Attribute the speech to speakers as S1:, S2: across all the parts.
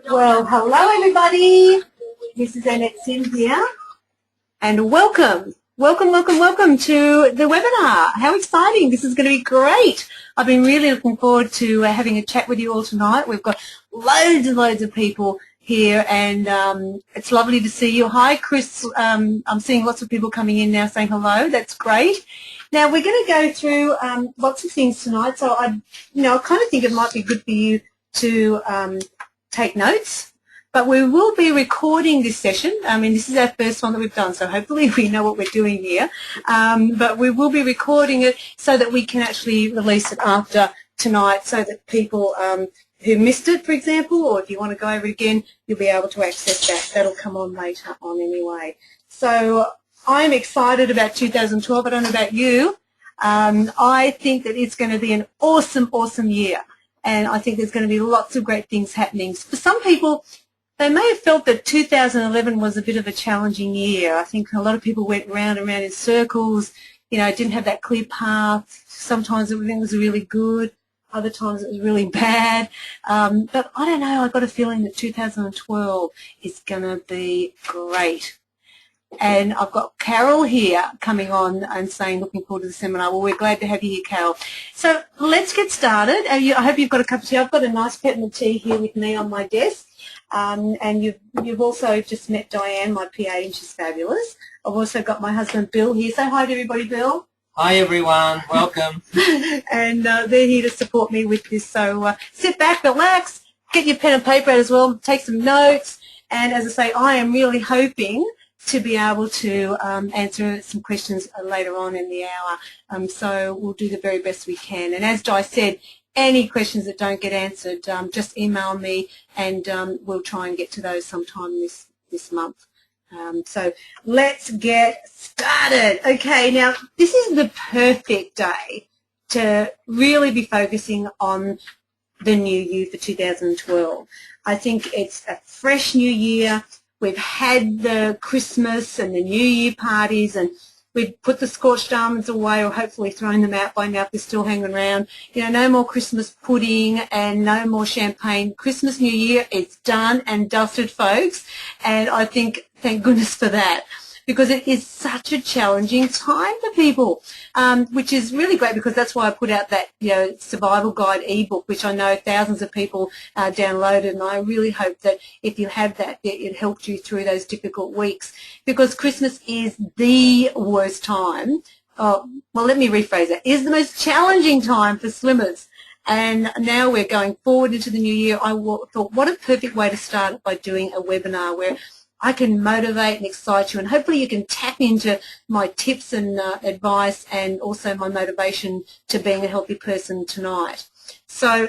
S1: Well, hello everybody. This is Annette Sym here, and welcome to the webinar. How exciting! This is going to be great. I've been really looking forward to having a chat with you all tonight. We've got loads and loads of people here, and it's lovely to see you. Hi, Chris. I'm seeing lots of people coming in now saying hello. That's great. Now we're going to go through lots of things tonight, so I kind of think it might be good for you to take notes. But we will be recording this session. I mean, this is our first one that we've done, so hopefully we know what we're doing here. But we will be recording it so that we can actually release it after tonight, so that people who missed it, for example, or if you want to go over it again, you'll be able to access that. That'll come on later on anyway. So I'm excited about 2012. I don't know about you. I think that it's going to be an awesome, awesome year. And I think there's going to be lots of great things happening. For some people, they may have felt that 2011 was a bit of a challenging year. I think a lot of people went round and round in circles, didn't have that clear path. Sometimes everything was really good. Other times it was really bad. But I don't know, I've got a feeling that 2012 is going to be great. And I've got Carol here coming on and saying, looking forward to the seminar. Well, we're glad to have you here, Carol. So let's get started. I hope you've got a cup of tea. I've got a nice peppermint tea here with me on my desk. And you've also just met Diane, my PA, and she's fabulous. I've also got my husband, Bill, here. Say hi to everybody, Bill.
S2: Hi, everyone. Welcome.
S1: And they're here to support me with this. So sit back, relax, get your pen and paper out as well, take some notes. And as I say, I am really hoping to be able to answer some questions later on in the hour. So we'll do the very best we can. And as Di said, any questions that don't get answered, just email me, and we'll try and get to those sometime this month. So let's get started. Okay, now this is the perfect day to really be focusing on the new year for 2012. I think it's a fresh new year. We've had the Christmas and the New Year parties, and we've put the scorched almonds away, or hopefully thrown them out by now if they're still hanging around. No more Christmas pudding and no more champagne. Christmas, New Year, it's done and dusted, folks. And I think, thank goodness for that, because it is such a challenging time for people, which is really great, because that's why I put out that survival guide ebook, which I know thousands of people downloaded, and I really hope that if you have that, it helped you through those difficult weeks, because Christmas is the worst time. Well, let me rephrase that. It is the most challenging time for slimmers. And now we're going forward into the new year. I thought, what a perfect way to start by doing a webinar where I can motivate and excite you, and hopefully you can tap into my tips and advice, and also my motivation to being a healthy person tonight. So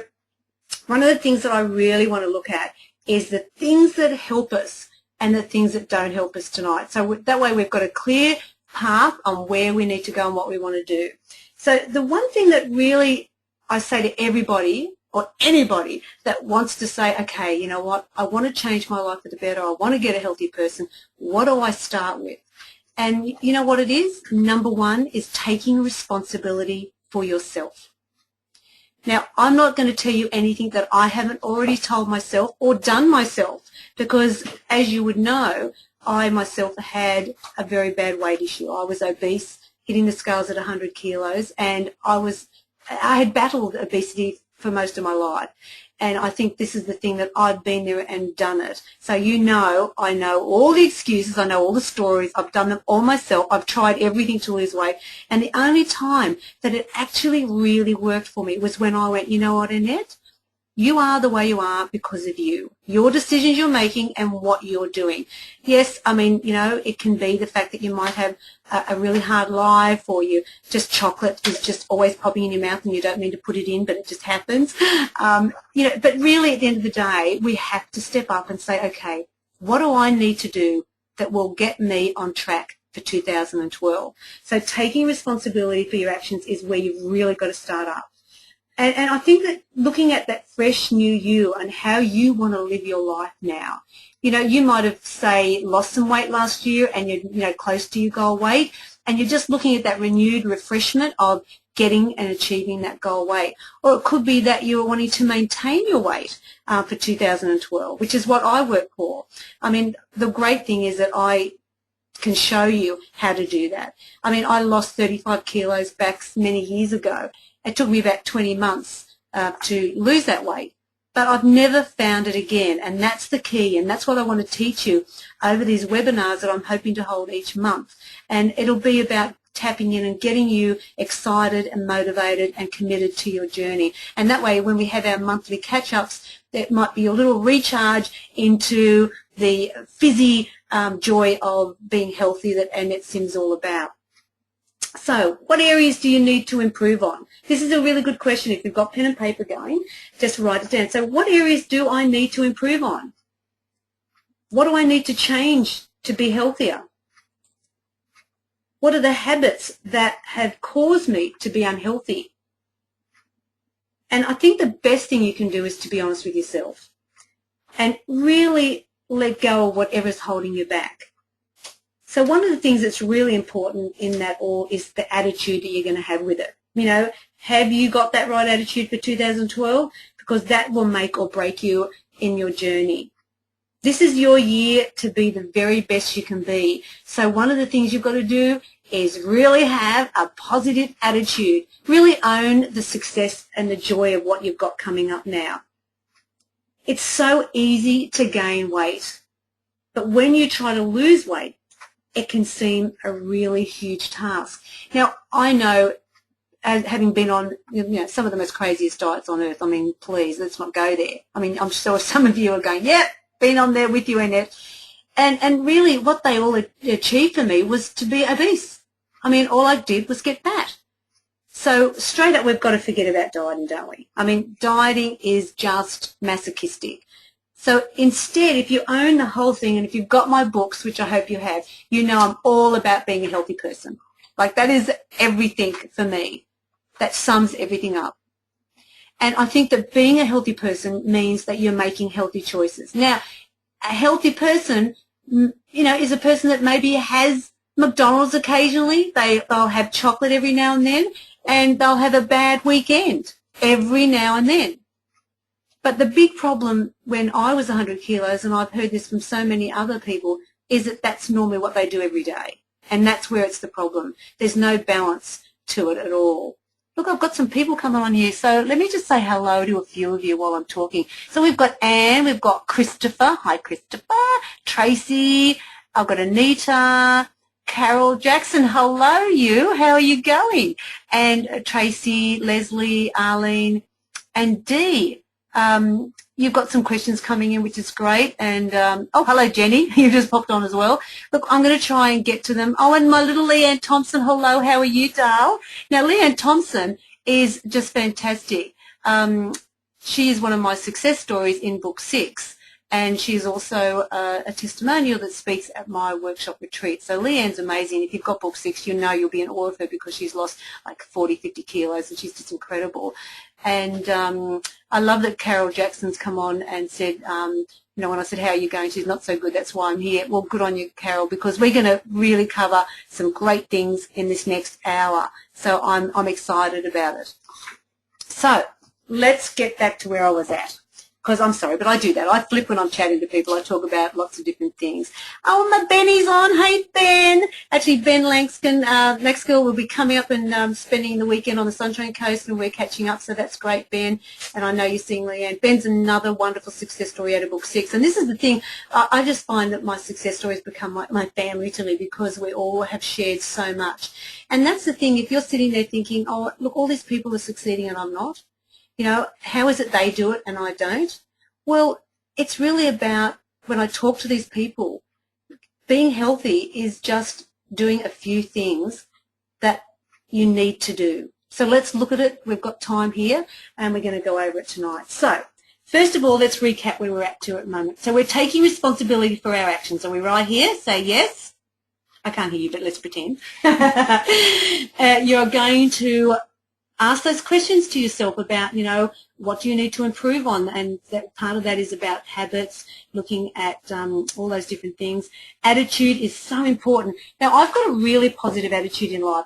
S1: one of the things that I really want to look at is the things that help us and the things that don't help us tonight. So that way we've got a clear path on where we need to go and what we want to do. So the one thing that really I say to everybody, or anybody that wants to say, okay, you know what, I want to change my life for the better, I want to get a healthy person, what do I start with? And you know what it is? Number one is taking responsibility for yourself. Now, I'm not going to tell you anything that I haven't already told myself or done myself, because as you would know, I myself had a very bad weight issue. I was obese, hitting the scales at 100 kilos, and I had battled obesity for most of my life. And I think this is the thing, that I've been there and done it. So I know all the excuses, I know all the stories, I've done them all myself, I've tried everything to lose weight. And the only time that it actually really worked for me was when I went, you know what, Annette? You are the way you are because of you, your decisions you're making and what you're doing. Yes, I mean, it can be the fact that you might have a really hard life, or chocolate is just always popping in your mouth and you don't mean to put it in, but it just happens. But really at the end of the day, we have to step up and say, okay, what do I need to do that will get me on track for 2012? So taking responsibility for your actions is where you've really got to start up. And I think that looking at that fresh new you and how you want to live your life now, you might have, say, lost some weight last year and you're, close to your goal weight, and you're just looking at that renewed refreshment of getting and achieving that goal weight. Or it could be that you're wanting to maintain your weight for 2012, which is what I work for. I mean, the great thing is that I can show you how to do that. I mean, I lost 35 kilos back many years ago. It took me about 20 months to lose that weight. But I've never found it again, and that's the key, and that's what I want to teach you over these webinars that I'm hoping to hold each month. And it'll be about tapping in and getting you excited and motivated and committed to your journey. And that way, when we have our monthly catch-ups, there might be a little recharge into the fizzy joy of being healthy that Annette Sym's all about. So, what areas do you need to improve on? This is a really good question. If you've got pen and paper going, just write it down. So, what areas do I need to improve on? What do I need to change to be healthier? What are the habits that have caused me to be unhealthy? And I think the best thing you can do is to be honest with yourself and really let go of whatever's holding you back. So one of the things that's really important in that all is the attitude that you're going to have with it. You know, have you got that right attitude for 2012? Because that will make or break you in your journey. This is your year to be the very best you can be. So one of the things you've got to do is really have a positive attitude. Really own the success and the joy of what you've got coming up now. It's so easy to gain weight, but when you try to lose weight, it can seem a really huge task. Now, I know, having been on some of the most craziest diets on earth, I mean, please, let's not go there. I mean, I'm sure some of you are going, yep, been on there with you, Annette. And really what they all achieved for me was to be obese. I mean, all I did was get fat. So straight up, we've got to forget about dieting, don't we? I mean, dieting is just masochistic. So instead, if you own the whole thing, and if you've got my books, which I hope you have, you know I'm all about being a healthy person. Like, that is everything for me. That sums everything up. And I think that being a healthy person means that you're making healthy choices. Now, a healthy person, is a person that maybe has McDonald's occasionally. They'll have chocolate every now and then, and they'll have a bad weekend every now and then. But the big problem when I was 100 kilos, and I've heard this from so many other people, is that that's normally what they do every day. And that's where it's the problem. There's no balance to it at all. Look, I've got some people coming on here, so let me just say hello to a few of you while I'm talking. So we've got Anne, we've got Christopher. Hi, Christopher. Tracy, I've got Anita, Carol Jackson. Hello, you. How are you going? And Tracy, Leslie, Arlene, and Dee. You've got some questions coming in, which is great. And, oh, hello, Jenny. You just popped on as well. Look, I'm going to try and get to them. Oh, and my little Leanne Thompson. Hello, how are you, Dale? Now, Leanne Thompson is just fantastic. She is one of my success stories in book 6. And she's also a testimonial that speaks at my workshop retreat. So Leanne's amazing. If you've got book 6, you know you'll be in awe of her because she's lost like 40, 50 kilos, and she's just incredible. And I love that Carol Jackson's come on and said, when I said, how are you going? She's not so good. That's why I'm here. Well, good on you, Carol, because we're going to really cover some great things in this next hour. So I'm excited about it. So let's get back to where I was at. Because I'm sorry, but I do that. I flip when I'm chatting to people. I talk about lots of different things. Oh, my Benny's on. Hey, Ben. Actually, Ben Langston, next girl, will be coming up and spending the weekend on the Sunshine Coast, and we're catching up, so that's great, Ben. And I know you're seeing Leanne. Ben's another wonderful success story out of book 6. And this is the thing. I just find that my success stories become my family to me because we all have shared so much. And that's the thing. If you're sitting there thinking, oh, look, all these people are succeeding and I'm not, how is it they do it and I don't? Well, it's really about when I talk to these people, being healthy is just doing a few things that you need to do. So let's look at it. We've got time here and we're going to go over it tonight. So first of all, let's recap where we're at to at the moment. So we're taking responsibility for our actions. Are we right here? Say yes. I can't hear you, but let's pretend. You're going to ask those questions to yourself about, what do you need to improve on? And that part of that is about habits, looking at all those different things. Attitude is so important. Now, I've got a really positive attitude in life.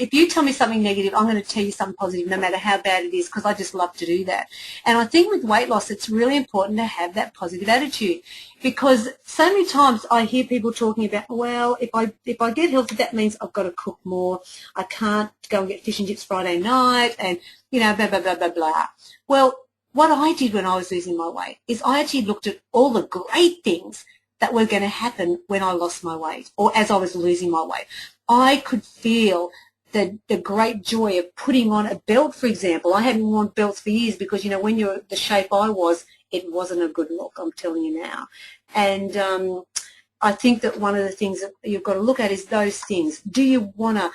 S1: if you tell me something negative, I'm going to tell you something positive, no matter how bad it is, because I just love to do that. And I think with weight loss, it's really important to have that positive attitude, because so many times I hear people talking about, well, if I get healthy, that means I've got to cook more. I can't go and get fish and chips Friday night, and blah blah blah blah blah. Well, what I did when I was losing my weight is I actually looked at all the great things that were going to happen when I lost my weight, or as I was losing my weight. I could feel the great joy of putting on a belt, for example. I hadn't worn belts for years because, when you're the shape I was, it wasn't a good look, I'm telling you now. And I think that one of the things that you've got to look at is those things. Do you want to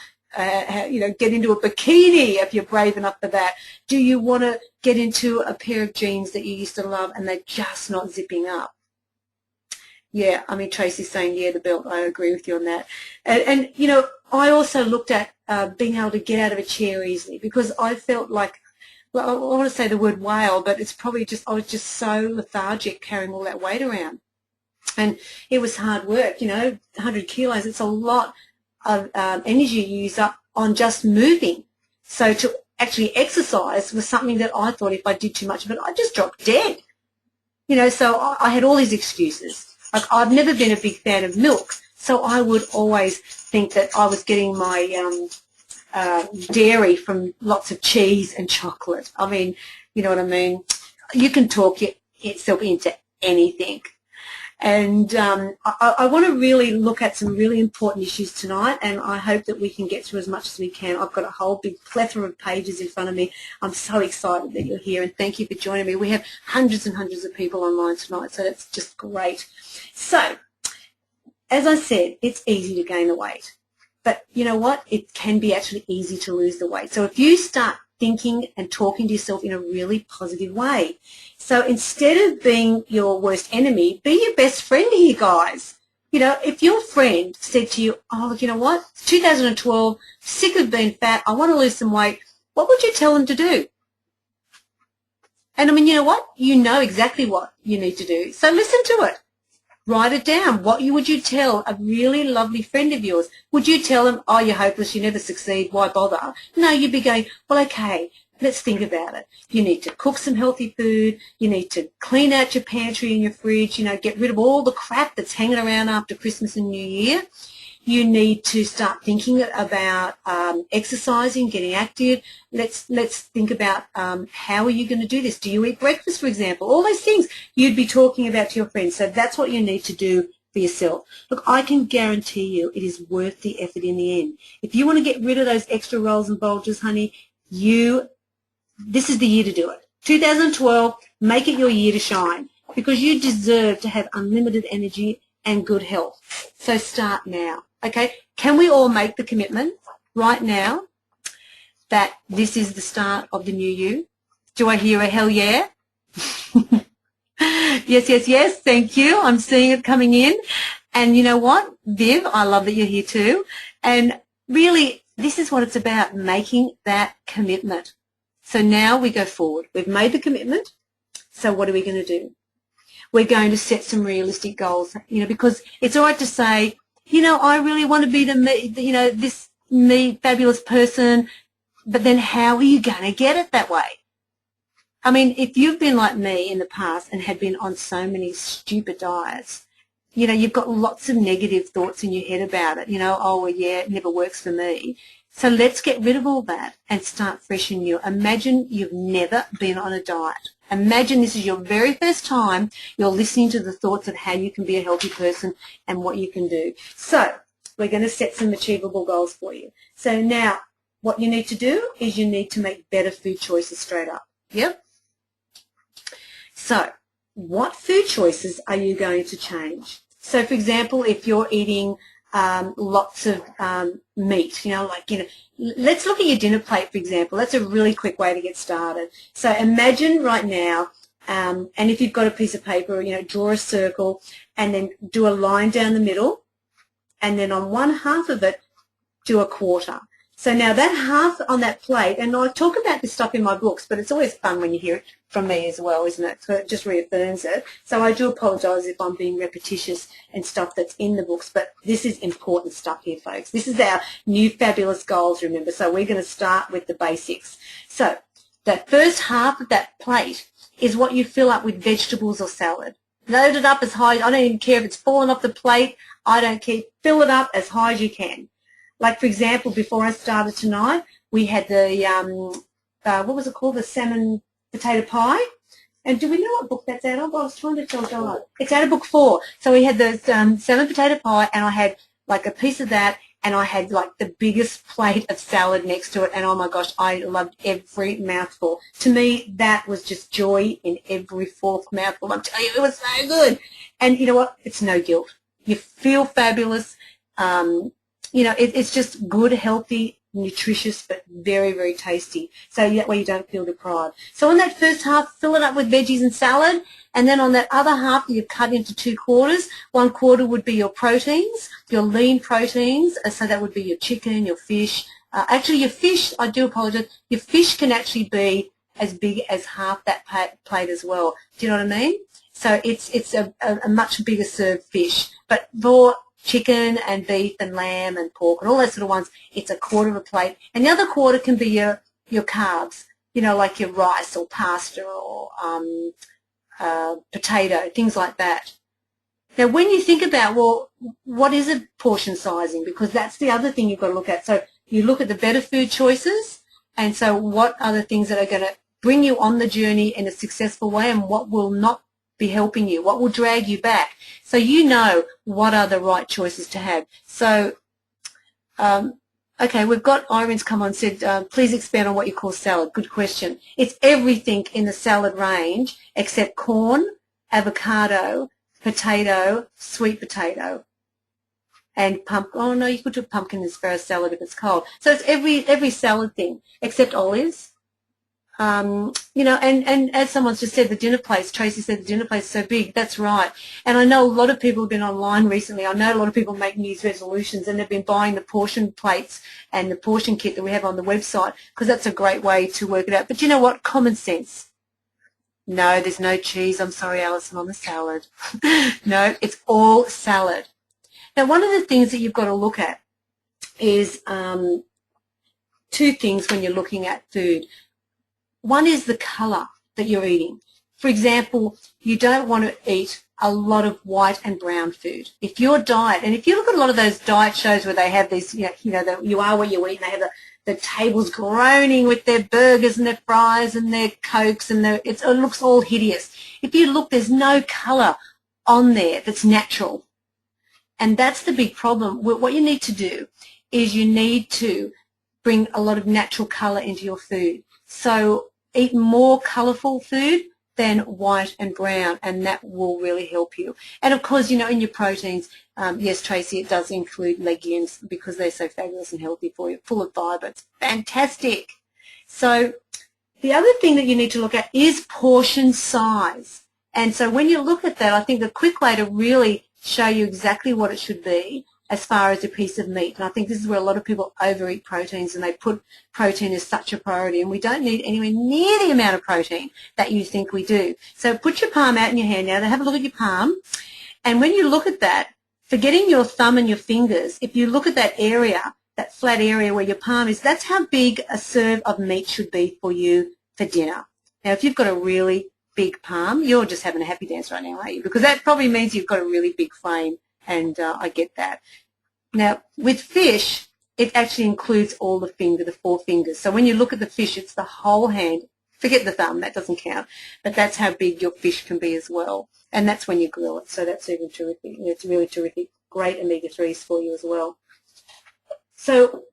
S1: get into a bikini if you're brave enough for that? Do you want to get into a pair of jeans that you used to love and they're just not zipping up? Yeah, I mean, Tracy's saying, yeah, the belt, I agree with you on that. And I also looked at being able to get out of a chair easily, because I felt like, well, I want to say the word whale, but it's probably just, I was just so lethargic carrying all that weight around. And it was hard work, 100 kilos, it's a lot of energy you use up on just moving. So to actually exercise was something that I thought if I did too much of it, I'd just drop dead. So I had all these excuses. Like, I've never been a big fan of milk, so I would always think that I was getting my dairy from lots of cheese and chocolate. I mean, you know what I mean? You can talk yourself into anything. And I want to really look at some really important issues tonight, and I hope that we can get through as much as we can. I've got a whole big plethora of pages in front of me. I'm so excited that you're here, and thank you for joining me. We have hundreds and hundreds of people online tonight, so that's just great. So, as I said, it's easy to gain the weight. But you know what? It can be actually easy to lose the weight. So if you start thinking and talking to yourself in a really positive way. So instead of being your worst enemy, be your best friend here, guys. If your friend said to you, oh, look, you know what? It's 2012, sick of being fat, I want to lose some weight, what would you tell them to do? And I mean, you know what? You know exactly what you need to do. So listen to it. Write it down. What would you tell a really lovely friend of yours? Would you tell them, oh, you're hopeless, you never succeed, why bother? No, you'd be going, well, okay, let's think about it. You need to cook some healthy food. You need to clean out your pantry and your fridge, get rid of all the crap that's hanging around after Christmas and New Year. You need to start thinking about exercising, getting active. Let's think about how are you going to do this? Do you eat breakfast, for example? All those things you'd be talking about to your friends. So that's what you need to do for yourself. Look, I can guarantee you it is worth the effort in the end. If you want to get rid of those extra rolls and bulges, honey, this is the year to do it. 2012, make it your year to shine, because you deserve to have unlimited energy and good health. So start now. Okay, can we all make the commitment right now that this is the start of the new you? Do I hear a hell yeah? Yes, yes, yes, thank you. I'm seeing it coming in. And you know what, Viv, I love that you're here too. And really, this is what it's about, making that commitment. So now we go forward. We've made the commitment. So what are we going to do? We're going to set some realistic goals, because it's all right to say, I really want to be this fabulous person, but then how are you going to get it that way? I mean, if you've been like me in the past and had been on so many stupid diets, you've got lots of negative thoughts in your head about it, oh, well, yeah, it never works for me. So let's get rid of all that and start fresh and new. Imagine you've never been on a diet. Imagine this is your very first time you're listening to the thoughts of how you can be a healthy person and what you can do. So we're going to set some achievable goals for you. So now what you need to do is you need to make better food choices straight up. Yep. So what food choices are you going to change? So, for example, if you're eating lots of meat, let's look at your dinner plate, for example. That's a really quick way to get started. So imagine right now, and if you've got a piece of paper, draw a circle and then do a line down the middle, and then on one half of it, do a quarter. So now that half on that plate, and I talk about this stuff in my books, but it's always fun when you hear it from me as well, isn't it? So it just reaffirms it. So I do apologise if I'm being repetitious and stuff that's in the books, but this is important stuff here, folks. This is our new fabulous goals, remember. So we're going to start with the basics. So that first half of that plate is what you fill up with vegetables or salad. Load it up as high. I don't even care if it's fallen off the plate. I don't care. Fill it up as high as you can. Like, for example, before I started tonight, we had the, what was it called, the salmon potato pie. And do we know what book that's out of? I was trying to tell God. It's out of book 4. So we had the salmon potato pie, and I had like a piece of that, and I had like the biggest plate of salad next to it, and oh my gosh, I loved every mouthful. To me, that was just joy in every fourth mouthful. I'm telling you, it was so good. And you know what? It's no guilt. You feel fabulous. You know, it's just good, healthy, nutritious, but very, very tasty. So that way you don't feel deprived. So on that first half, fill it up with veggies and salad. And then on that other half, you've cut into 2 quarters. 1 quarter would be your proteins, your lean proteins. So that would be your chicken, your fish. Actually, your fish, I do apologize, your fish can actually be as big as half that plate as well. Do you know what I mean? So it's a much bigger served fish. But for chicken and beef and lamb and pork and all those sort of ones, it's a quarter of a plate. And the other quarter can be your carbs, you know, like your rice or pasta or potato, things like that. Now, when you think about, well, what is a portion sizing? Because that's the other thing you've got to look at. So you look at the better food choices, and so what are the things that are going to bring you on the journey in a successful way, and what will not be helping you, what will drag you back. So you know what are the right choices to have. So, okay, we've got Irene's come on and said, please expand on what you call salad. Good question. It's everything in the salad range except corn, avocado, potato, sweet potato, and pumpkin. Oh, no, you could do pumpkin and asparagus salad if it's cold. So it's every salad thing except olives. You know, and as someone's just said, the dinner place, Tracy said the dinner place is so big. That's right. And I know a lot of people have been online recently. I know a lot of people make New Year's resolutions, and they've been buying the portion plates and the portion kit that we have on the website, because that's a great way to work it out. But you know what? Common sense. No, there's no cheese. I'm sorry, Alison, on the salad. No, it's all salad. Now, one of the things that you've got to look at is 2 things when you're looking at food. One is the colour that you're eating. For example, you don't want to eat a lot of white and brown food. If your diet, and if you look at a lot of those diet shows where they have these, you know you are what you eat, and they have the tables groaning with their burgers and their fries and their Cokes, and it looks all hideous. If you look, there's no colour on there that's natural. And that's the big problem. What you need to do is you need to bring a lot of natural colour into your food. So eat more colourful food than white and brown, and that will really help you. And, of course, you know, in your proteins, yes, Tracy, it does include legumes because they're so fabulous and healthy for you, full of fibre. It's fantastic. So the other thing that you need to look at is portion size. And so when you look at that, I think the quick way to really show you exactly what it should be as far as a piece of meat. And I think this is where a lot of people overeat proteins, and they put protein as such a priority, and we don't need anywhere near the amount of protein that you think we do. So put your palm out in your hand now. Have a look at your palm. And when you look at that, forgetting your thumb and your fingers, if you look at that area, that flat area where your palm is, that's how big a serve of meat should be for you for dinner. Now, if you've got a really big palm, you're just having a happy dance right now, aren't you? Because that probably means you've got a really big flame. And I get that. Now, with fish, it actually includes all the 4 fingers. So when you look at the fish, it's the whole hand. Forget the thumb, that doesn't count. But that's how big your fish can be as well. And that's when you grill it. So that's even terrific. It's really terrific. Great omega-3s for you as well. So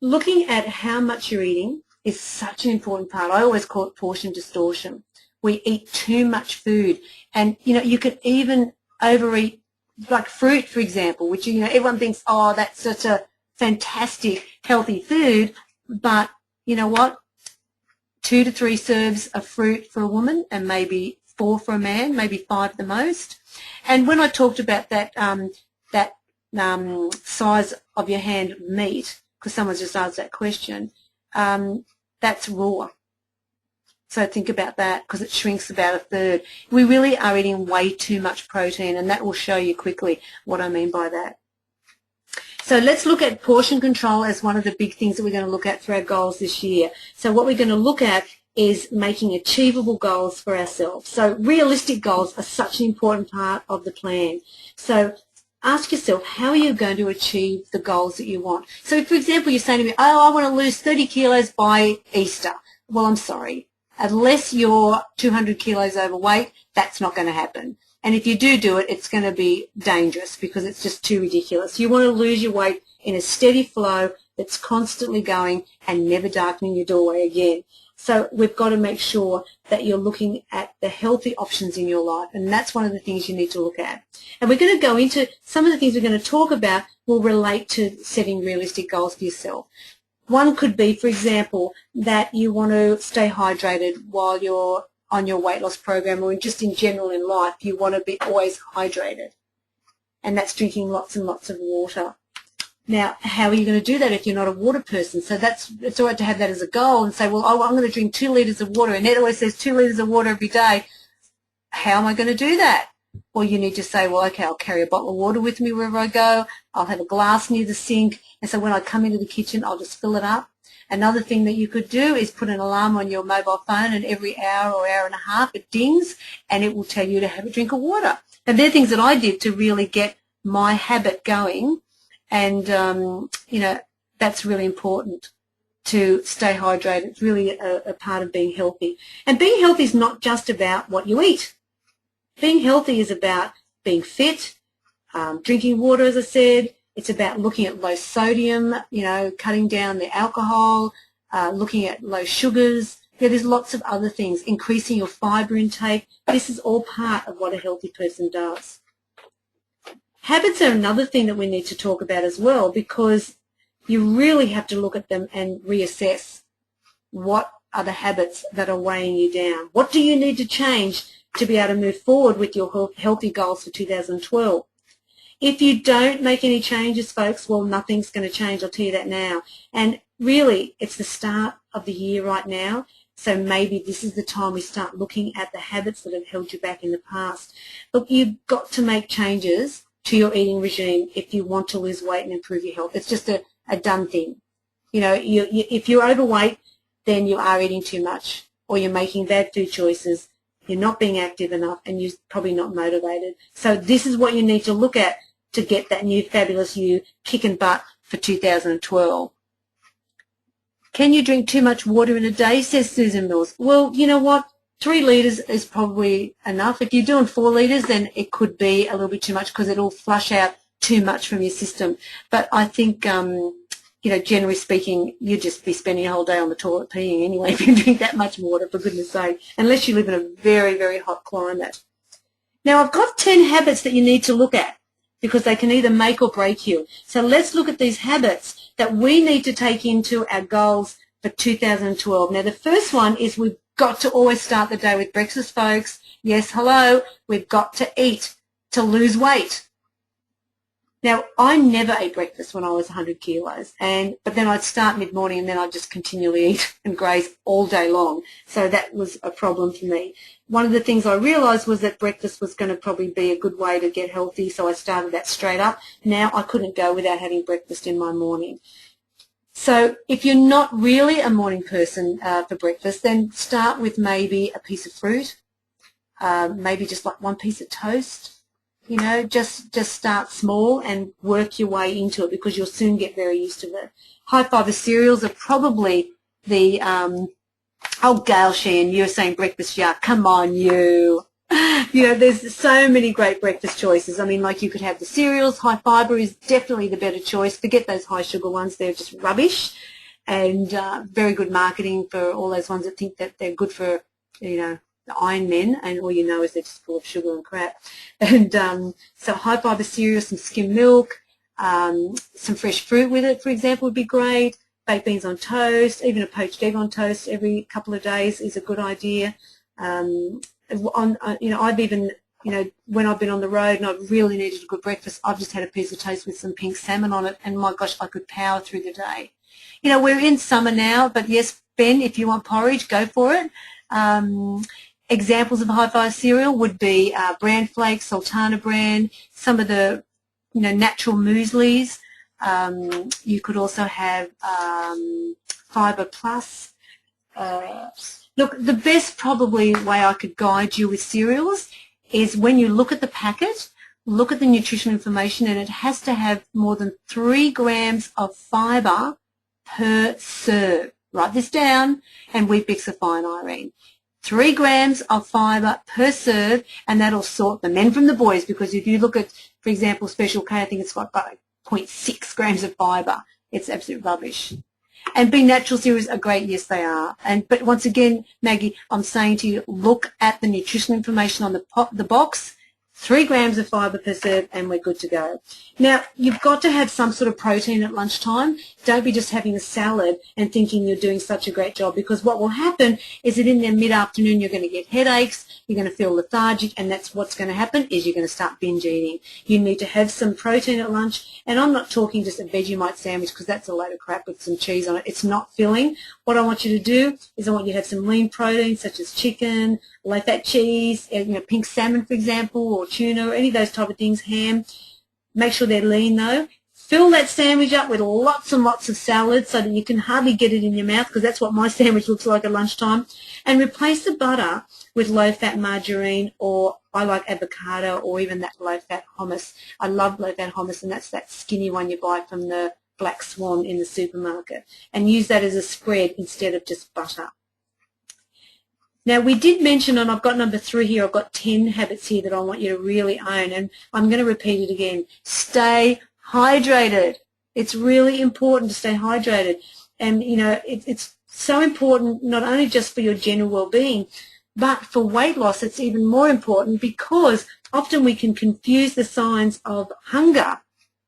S1: looking at how much you're eating is such an important part. I always call it portion distortion. We eat too much food. And, you know, you could even overeat, like fruit, for example, which, you know, everyone thinks, oh, that's such a fantastic, healthy food. But you know what? 2 to 3 serves of fruit for a woman, and maybe 4 for a man, maybe 5 the most. And when I talked about that size of your hand of meat, because someone's just asked that question, that's raw. So think about that, because it shrinks about a third. We really are eating way too much protein, and that will show you quickly what I mean by that. So let's look at portion control as one of the big things that we're going to look at for our goals this year. So what we're going to look at is making achievable goals for ourselves. So realistic goals are such an important part of the plan. So ask yourself, how are you going to achieve the goals that you want? So if, for example, you're saying to me, oh, I want to lose 30 kilos by Easter. Well, I'm sorry. Unless you're 200 kilos overweight, that's not going to happen. And if you do it, it's going to be dangerous because it's just too ridiculous. You want to lose your weight in a steady flow that's constantly going and never darkening your doorway again. So we've got to make sure that you're looking at the healthy options in your life, and that's one of the things you need to look at. And we're going to go into some of the things we're going to talk about will relate to setting realistic goals for yourself. One could be, for example, that you want to stay hydrated while you're on your weight loss program, or just in general in life, you want to be always hydrated. And that's drinking lots and lots of water. Now, how are you going to do that if you're not a water person? So it's all right to have that as a goal and say, well, I'm going to drink 2 litres of water. Annette always says 2 litres of water every day. How am I going to do that? Well, you need to say, well, okay, I'll carry a bottle of water with me wherever I go. I'll have a glass near the sink. And so when I come into the kitchen, I'll just fill it up. Another thing that you could do is put an alarm on your mobile phone, and every hour or hour and a half it dings, and it will tell you to have a drink of water. And they're things that I did to really get my habit going. And, you know, that's really important to stay hydrated. It's really a part of being healthy. And being healthy is not just about what you eat. Being healthy is about being fit, drinking water, as I said. It's about looking at low sodium, you know, cutting down the alcohol, looking at low sugars. Yeah, there's lots of other things, increasing your fibre intake. This is all part of what a healthy person does. Habits are another thing that we need to talk about as well, because you really have to look at them and reassess what are the habits that are weighing you down. What do you need to change to be able to move forward with your healthy goals for 2012? If you don't make any changes, folks, well, nothing's going to change. I'll tell you that now. And really, it's the start of the year right now, so maybe this is the time we start looking at the habits that have held you back in the past. Look, you've got to make changes to your eating regime if you want to lose weight and improve your health. It's just a done thing. You know, if you're overweight, then you are eating too much, or you're making bad food choices, you're not being active enough, and you're probably not motivated. So this is what you need to look at to get that new fabulous you kicking butt for 2012. Can you drink too much water in a day, says Susan Mills? Well, you know what? 3 litres is probably enough. If you're doing 4 litres, then it could be a little bit too much because it'll flush out too much from your system. But I think, you know, generally speaking, you'd just be spending a whole day on the toilet peeing anyway if you drink that much water, for goodness sake, unless you live in a very, very hot climate. Now, I've got 10 habits that you need to look at, because they can either make or break you. So let's look at these habits that we need to take into our goals for 2012. Now, the first one is we've got to always start the day with breakfast, folks. Yes, hello, we've got to eat to lose weight. Now, I never ate breakfast when I was 100 kilos, but then I'd start mid-morning and then I'd just continually eat and graze all day long. So that was a problem for me. One of the things I realised was that breakfast was going to probably be a good way to get healthy, so I started that straight up. Now I couldn't go without having breakfast in my morning. So if you're not really a morning person for breakfast, then start with maybe a piece of fruit, maybe just like 1 piece of toast. You know, just start small and work your way into it, because you'll soon get very used to it. High fibre cereals are probably the, oh, Gail Sheehan, you're saying breakfast, yeah, come on, you. You know, there's so many great breakfast choices. I mean, like you could have the cereals. High fibre is definitely the better choice. Forget those high sugar ones. They're just rubbish, and very good marketing for all those ones that think that they're good for, you know, the Iron Men, and all you know is they're just full of sugar and crap. And so high fibre cereal, some skim milk, some fresh fruit with it, for example, would be great. Baked beans on toast, even a poached egg on toast every couple of days is a good idea. You know, I've even when I've been on the road and I've really needed a good breakfast, I've just had a piece of toast with some pink salmon on it, and my gosh, I could power through the day. We're in summer now, but yes, Ben, if you want porridge, go for it. Examples of high-fiber cereal would be bran flakes, sultana bran, some of the natural mueslis. You could also have Fibre Plus. Look, the best probably way I could guide you with cereals is when you look at the packet, look at the nutritional information, and it has to have more than 3 grams of fibre per serve. Write this down, and Weet-Bix are fine, Irene. 3 grams of fibre per serve, and that'll sort the men from the boys, because if you look at, for example, Special K, I think it's got about 0.6 grams of fibre. It's absolute rubbish. And Be Natural cereals are great, yes they are. But once again, Maggie, I'm saying to you, look at the nutritional information on the box. 3 grams of fibre per serve, and we're good to go. Now, you've got to have some sort of protein at lunchtime. Don't be just having a salad and thinking you're doing such a great job, because what will happen is that in the mid-afternoon you're going to get headaches, you're going to feel lethargic, and that's what's going to happen is you're going to start binge eating. You need to have some protein at lunch, and I'm not talking just a Vegemite sandwich, because that's a load of crap with some cheese on it. It's not filling. What I want you to do is I want you to have some lean protein, such as chicken, low-fat cheese, pink salmon, for example, or tuna, or any of those type of things, ham. Make sure they're lean, though. Fill that sandwich up with lots and lots of salad so that you can hardly get it in your mouth, because that's what my sandwich looks like at lunchtime. And replace the butter with low-fat margarine, or I like avocado, or even that low-fat hummus. I love low-fat hummus, and that's that skinny one you buy from the Black Swan in the supermarket. And use that as a spread instead of just butter. Now, we did mention, and I've got number 3 here, I've got 10 habits here that I want you to really own, and I'm going to repeat it again. Stay hydrated. It's really important to stay hydrated. And, it's so important not only just for your general well-being, but for weight loss it's even more important, because often we can confuse the signs of hunger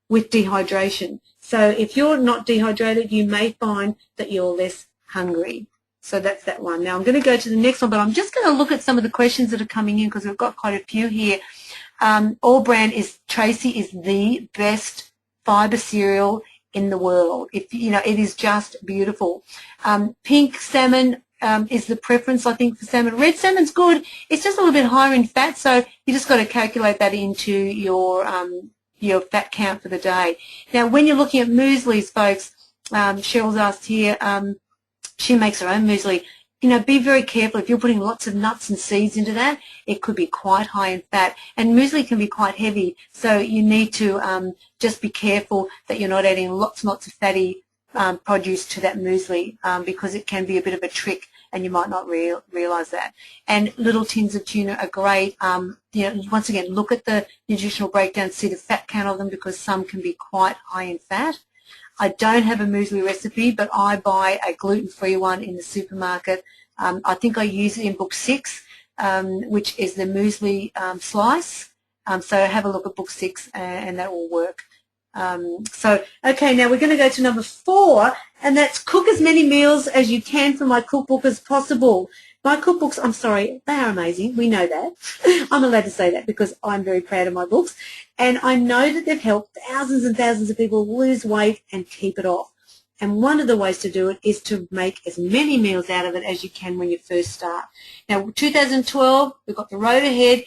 S1: with dehydration. So if you're not dehydrated, you may find that you're less hungry. So that's that one. Now I'm going to go to the next one, but I'm just going to look at some of the questions that are coming in, because we've got quite a few here. All Brand Tracy is the best fibre cereal in the world. It is just beautiful. Pink salmon is the preference, I think, for salmon. Red salmon's good. It's just a little bit higher in fat, so you just got to calculate that into your fat count for the day. Now, when you're looking at mueslis, folks, Cheryl's asked here. She makes her own muesli. Be very careful. If you're putting lots of nuts and seeds into that, it could be quite high in fat. And muesli can be quite heavy, so you need to just be careful that you're not adding lots and lots of fatty produce to that muesli, because it can be a bit of a trick, and you might not realize that. And little tins of tuna are great. Once again, look at the nutritional breakdown, see the fat count of them, because some can be quite high in fat. I don't have a muesli recipe, but I buy a gluten-free one in the supermarket. I think I use it in book 6, which is the muesli slice. So have a look at book 6, and that will work. Okay, now we're going to go to number 4, and that's cook as many meals as you can for my cookbook as possible. My cookbooks, I'm sorry, they are amazing. We know that. I'm allowed to say that because I'm very proud of my books. And I know that they've helped thousands and thousands of people lose weight and keep it off. And one of the ways to do it is to make as many meals out of it as you can when you first start. Now, 2012, we've got the road ahead.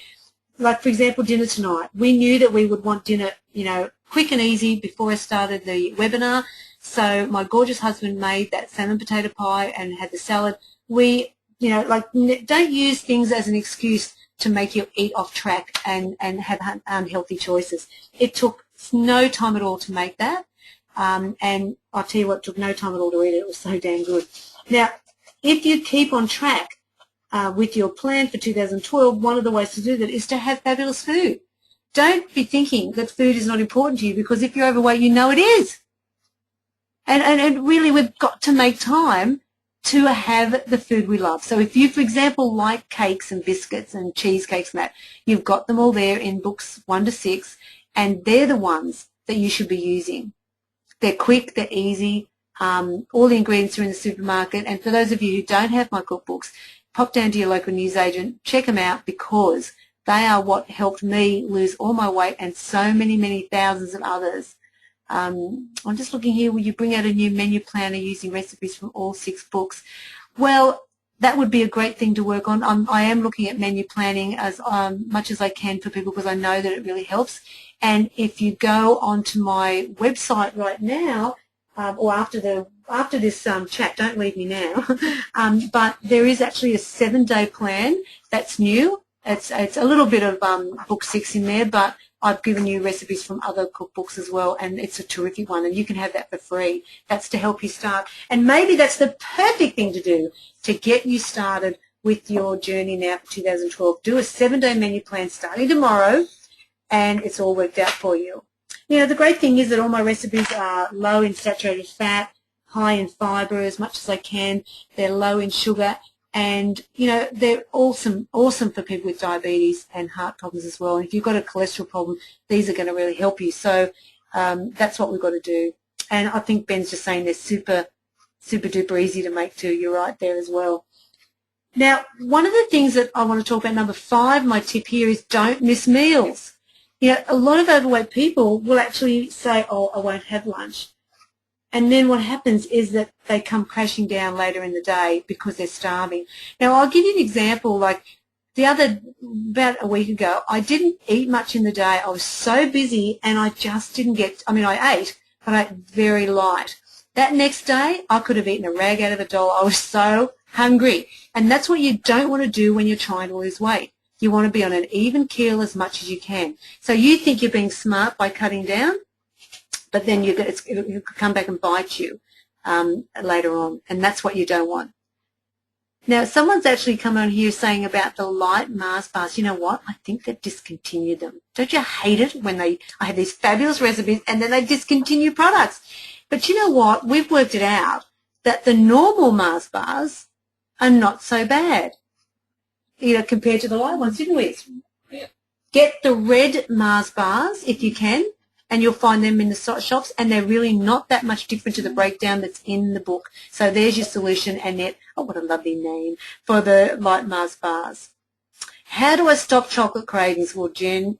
S1: Like, for example, dinner tonight. We knew that we would want dinner, quick and easy before I started the webinar. So my gorgeous husband made that salmon potato pie and had the salad. Don't use things as an excuse to make you eat off track and have unhealthy choices. It took no time at all to make that. And I'll tell you what, it took no time at all to eat it. It was so damn good. Now, if you keep on track with your plan for 2012, one of the ways to do that is to have fabulous food. Don't be thinking that food is not important to you, because if you're overweight, you know it is. And really, we've got to make time to have the food we love. So if you, for example, like cakes and biscuits and cheesecakes and that, you've got them all there in books 1 to 6, and they're the ones that you should be using. They're quick, they're easy, all the ingredients are in the supermarket, and for those of you who don't have my cookbooks, pop down to your local newsagent, check them out, because They are what helped me lose all my weight and so many, many thousands of others. I'm just looking here. Will you bring out a new menu planner using recipes from all 6 books? Well, that would be a great thing to work on. I am looking at menu planning as much as I can for people because I know that it really helps. And if you go onto my website right now, or after this chat, don't leave me now, but there is actually a 7-day plan that's new. It's a little bit of book 6 in there, but I've given you recipes from other cookbooks as well, and it's a terrific one, and you can have that for free. That's to help you start. And maybe that's the perfect thing to do to get you started with your journey now for 2012. Do a 7-day menu plan starting tomorrow, and it's all worked out for you. You know, the great thing is that all my recipes are low in saturated fat, high in fibre as much as I can. They're low in sugar. And, you know, they're awesome for people with diabetes and heart problems as well. And if you've got a cholesterol problem, these are going to really help you. So that's what we've got to do. And I think Ben's just saying they're super duper easy to make too. You're right there as well. Now, one of the things that I want to talk about, number 5, my tip here is don't miss meals. You know, a lot of overweight people will actually say, oh, I won't have lunch. And then what happens is that they come crashing down later in the day because they're starving. Now, I'll give you an example. Like about a week ago, I didn't eat much in the day. I was so busy and I just didn't get, I ate, but I ate very light. That next day, I could have eaten a rag out of a doll. I was so hungry. And that's what you don't want to do when you're trying to lose weight. You want to be on an even keel as much as you can. So you think you're being smart by cutting down, but then it'll come back and bite you later on, and that's what you don't want. Now, someone's actually come on here saying about the light Mars bars. You know what? I think they've discontinued them. Don't you hate it when I have these fabulous recipes and then they discontinue products? But you know what? We've worked it out that the normal Mars bars are not so bad, you know, compared to the light ones, didn't we?
S2: Yeah.
S1: Get the red Mars bars if you can, and you'll find them in the shops, and they're really not that much different to the breakdown that's in the book. So there's your solution, Annette. Oh, what a lovely name for the light Mars bars. How do I stop chocolate cravings? Well, Jean,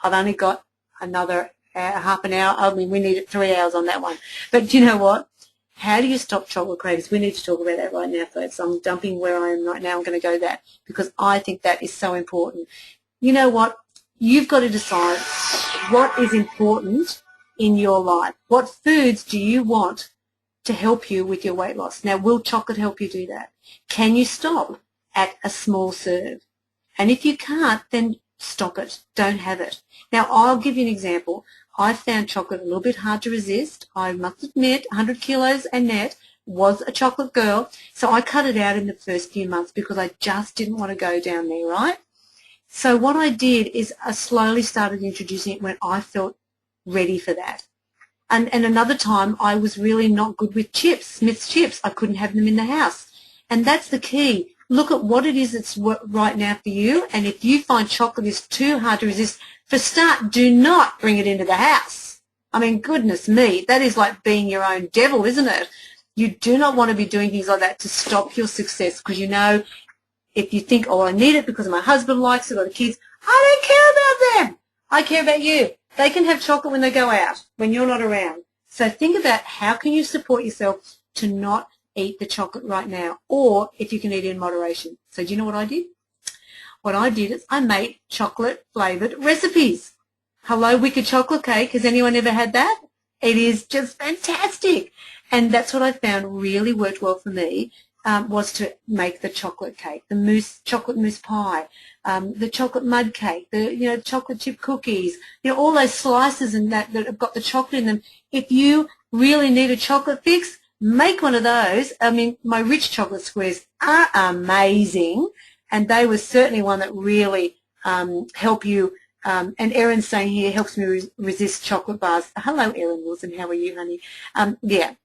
S1: I've only got another half an hour. I mean, we need 3 hours on that one. But you know what? How do you stop chocolate cravings? We need to talk about that right now, folks. I'm dumping where I am right now. I'm going to go that because I think that is so important. You know what? You've got to decide what is important in your life. What foods do you want to help you with your weight loss? Now, will chocolate help you do that? Can you stop at a small serve? And if you can't, then stop it. Don't have it. Now, I'll give you an example. I found chocolate a little bit hard to resist. I must admit, 100 kilos Annette was a chocolate girl, so I cut it out in the first few months because I just didn't want to go down there, right? So what I did is I slowly started introducing it when I felt ready for that. And another time I was really not good with chips, Smith's chips. I couldn't have them in the house. And that's the key. Look at what it is that's right now for you, and if you find chocolate is too hard to resist, for start, do not bring it into the house. I mean, goodness me, that is like being your own devil, isn't it? You do not want to be doing things like that to stop your success because you know if you think, oh, I need it because my husband likes it or the kids, I don't care about them. I care about you. They can have chocolate when they go out, when you're not around. So think about how can you support yourself to not eat the chocolate right now, or if you can eat it in moderation. So do you know what I did? What I did is I made chocolate-flavoured recipes. Hello, wicked chocolate cake. Has anyone ever had that? It is just fantastic. And that's what I found really worked well for me. Was to make the chocolate cake, the chocolate mousse pie, the chocolate mud cake, the chocolate chip cookies, all those slices and that have got the chocolate in them. If you really need a chocolate fix, make one of those. I mean, my rich chocolate squares are amazing, and they were certainly one that really help you. And Erin's saying here helps me resist chocolate bars. Hello, Erin Wilson. How are you, honey? Yeah,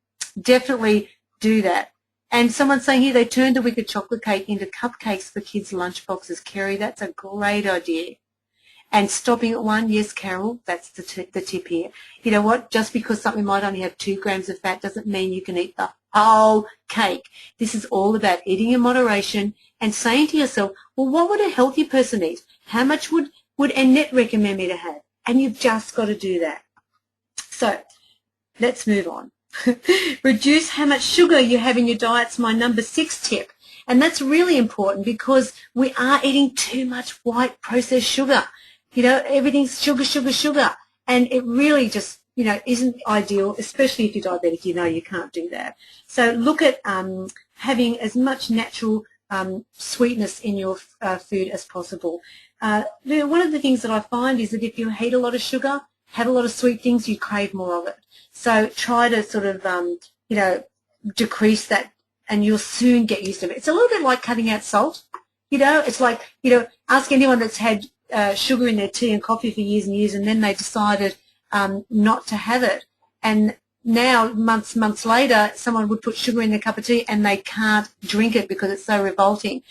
S1: definitely do that. And someone's saying here they turned the wicked chocolate cake into cupcakes for kids' lunch boxes. Kerry, that's a great idea. And stopping at one, yes, Carol, that's the tip here. You know what? Just because something might only have 2 grams of fat doesn't mean you can eat the whole cake. This is all about eating in moderation and saying to yourself, well, what would a healthy person eat? How much would Annette recommend me to have? And you've just got to do that. So let's move on. Reduce how much sugar you have in your diet's my number 6 tip. And that's really important because we are eating too much white processed sugar. You know, everything's sugar, sugar, sugar. And it really just, you know, isn't ideal, especially if you're diabetic. You know you can't do that. So look at having as much natural sweetness in your food as possible. One of the things that I find is that if you eat a lot of sugar, have a lot of sweet things, you crave more of it. So try to sort of, you know, decrease that, and you'll soon get used to it. It's a little bit like cutting out salt. You know, it's like, you know, ask anyone that's had sugar in their tea and coffee for years and years, and then they decided not to have it. And now, months later, someone would put sugar in their cup of tea and they can't drink it because it's so revolting.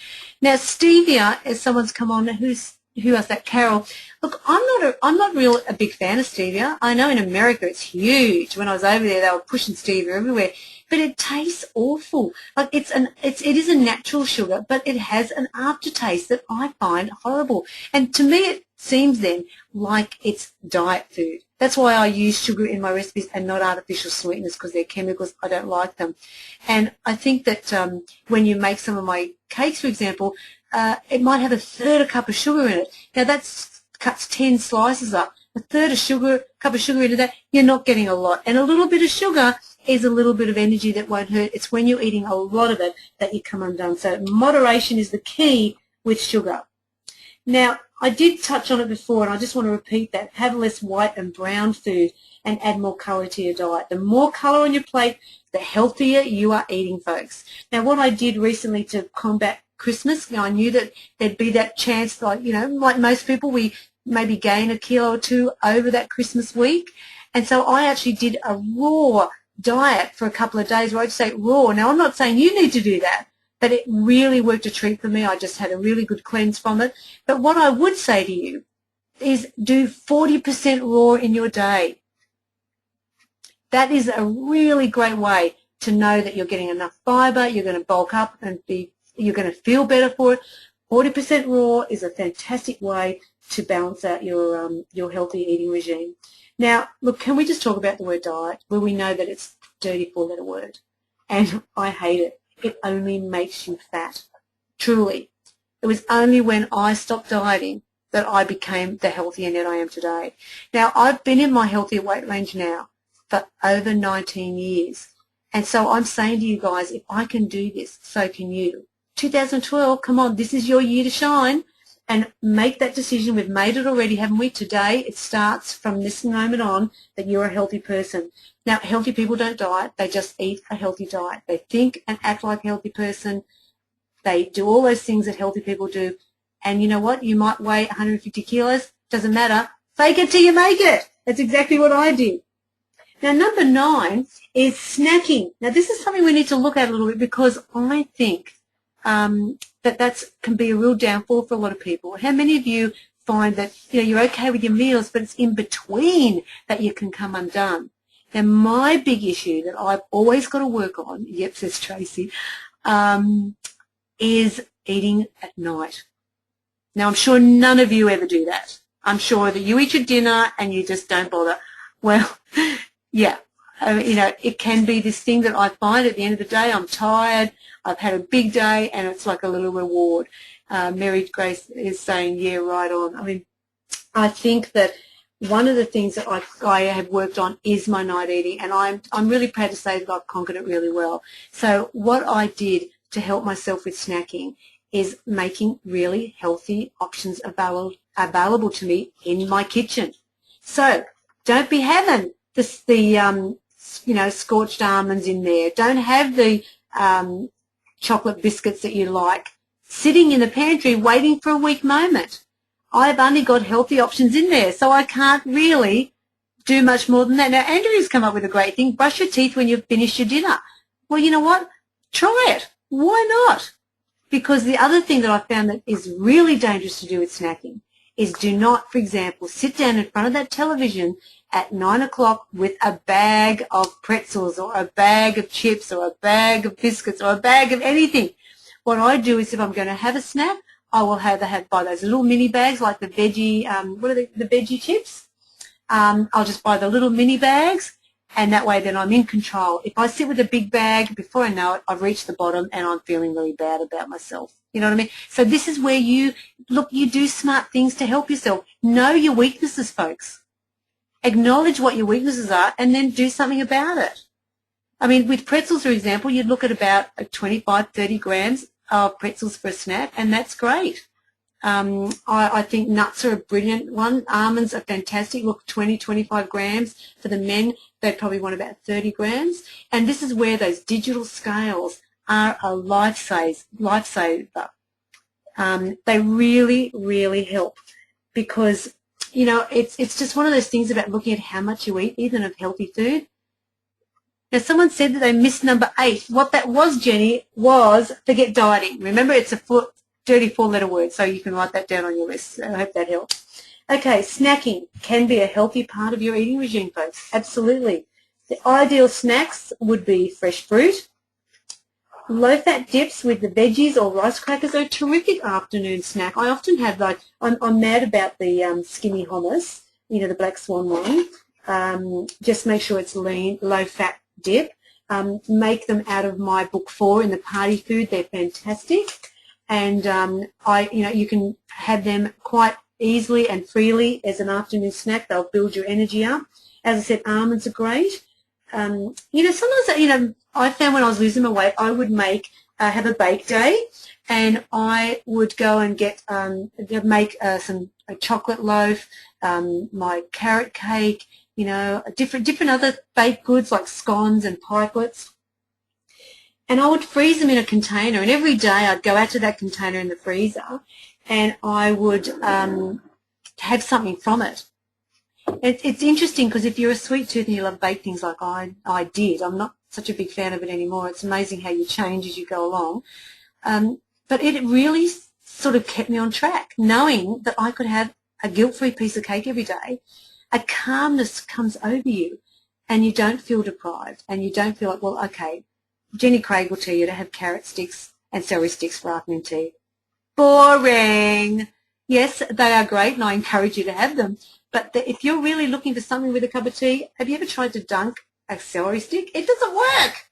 S1: Now, stevia, as someone's come on, who else? That Carol. Look, I'm not real a big fan of stevia. I know in America it's huge. When I was over there, they were pushing stevia everywhere, but it tastes awful. Like it is a natural sugar, but it has an aftertaste that I find horrible. And to me, it seems then like it's diet food. That's why I use sugar in my recipes and not artificial sweeteners, because they're chemicals. I don't like them. And I think that when you make some of my cakes, for example, it might have a third a cup of sugar in it. Now that cuts 10 slices up. A third of sugar, cup of sugar into that, you're not getting a lot. And a little bit of sugar is a little bit of energy that won't hurt. It's when you're eating a lot of it that you come undone. So moderation is the key with sugar. Now, I did touch on it before, and I just want to repeat that. Have less white and brown food and add more colour to your diet. The more colour on your plate, the healthier you are eating, folks. Now, what I did recently to combat Christmas, you know, I knew that there'd be that chance, like, you know, like most people, we maybe gain a kilo or 2 over that Christmas week. And so I actually did a raw diet for a couple of days, where I'd say raw. Now, I'm not saying you need to do that, but it really worked a treat for me. I just had a really good cleanse from it. But what I would say to you is do 40% raw in your day. That is a really great way to know that you're getting enough fibre, you're going to bulk up and you're going to feel better for it. 40% raw is a fantastic way to balance out your healthy eating regime. Now, look, can we just talk about the word diet, where we know that it's a dirty 4-letter word? And I hate it. It only makes you fat. Truly. It was only when I stopped dieting that I became the healthy Annette I am today. Now, I've been in my healthier weight range now for over 19 years. And so I'm saying to you guys, if I can do this, so can you. 2012, come on, this is your year to shine, and make that decision. We've made it already, haven't we? Today, it starts from this moment on that you're a healthy person. Now, healthy people don't diet. They just eat a healthy diet. They think and act like a healthy person. They do all those things that healthy people do. And you know what? You might weigh 150 kilos. Doesn't matter. Fake it till you make it. That's exactly what I did. Now, number 9 is snacking. Now, this is something we need to look at a little bit, because I think that can be a real downfall for a lot of people. How many of you find that, you know, you're okay with your meals, but it's in between that you can come undone? Now, my big issue that I've always got to work on, yep, says Tracy, is eating at night. Now, I'm sure none of you ever do that. I'm sure that you eat your dinner and you just don't bother. Well, yeah, you know, it can be this thing that I find at the end of the day, I'm tired, I've had a big day, and it's like a little reward. Mary Grace is saying, yeah, right on. I mean, I think that one of the things that I have worked on is my night eating, and I'm really proud to say that I've conquered it really well. So what I did to help myself with snacking is making really healthy options available to me in my kitchen. So don't be having the you know, scorched almonds in there. Don't have the chocolate biscuits that you like sitting in the pantry waiting for a weak moment. I've only got healthy options in there, so I can't really do much more than that. Now, Andrew's come up with a great thing. Brush your teeth when you've finished your dinner. Well, you know what? Try it. Why not? Because the other thing that I found that is really dangerous to do with snacking is do not, for example, sit down in front of that television at 9 o'clock with a bag of pretzels or a bag of chips or a bag of biscuits or a bag of anything. What I do is, if I'm going to have a snack, I will buy those little mini bags like the veggie, what are the veggie chips? I'll just buy the little mini bags, and that way then I'm in control. If I sit with a big bag, before I know it, I've reached the bottom and I'm feeling really bad about myself. You know what I mean? So this is where you do smart things to help yourself. Know your weaknesses, folks. Acknowledge what your weaknesses are and then do something about it. I mean, with pretzels, for example, you'd look at about 25, 30 grams of pretzels for a snack, and that's great. I think nuts are a brilliant one. Almonds are fantastic. Look, 20, 25 grams. For the men, they'd probably want about 30 grams. And this is where those digital scales are a lifesaver. They really, really help because, you know, it's just one of those things about looking at how much you eat, even of healthy food. Now, someone said that they missed number 8. What that was, Jenny, was forget dieting. Remember, it's a dirty 4-letter word, so you can write that down on your list. I hope that helps. Okay, snacking can be a healthy part of your eating regime, folks. Absolutely. The ideal snacks would be fresh fruit. Low-fat dips with the veggies or rice crackers are a terrific afternoon snack. I often have, like, I'm mad about the skinny hummus, you know, the Black Swan one. Just make sure it's lean, low-fat dip. Make them out of my book 4 in the party food. They're fantastic. And you can have them quite easily and freely as an afternoon snack. They'll build your energy up. As I said, almonds are great. Sometimes, I found when I was losing my weight, I would have a bake day, and I would go and make a chocolate loaf, my carrot cake, different other baked goods like scones and pikelets. And I would freeze them in a container, and every day I'd go out to that container in the freezer and I would have something from it. It's interesting because if you're a sweet tooth and you love baked things like I did, I'm not such a big fan of it anymore. It's amazing how you change as you go along. But it really sort of kept me on track, knowing that I could have a guilt-free piece of cake every day. A calmness comes over you and you don't feel deprived and you don't feel like, well, okay, Jenny Craig will tell you to have carrot sticks and celery sticks for afternoon tea. Boring. Yes, they are great and I encourage you to have them. But if you're really looking for something with a cup of tea, have you ever tried to dunk a celery stick? It doesn't work.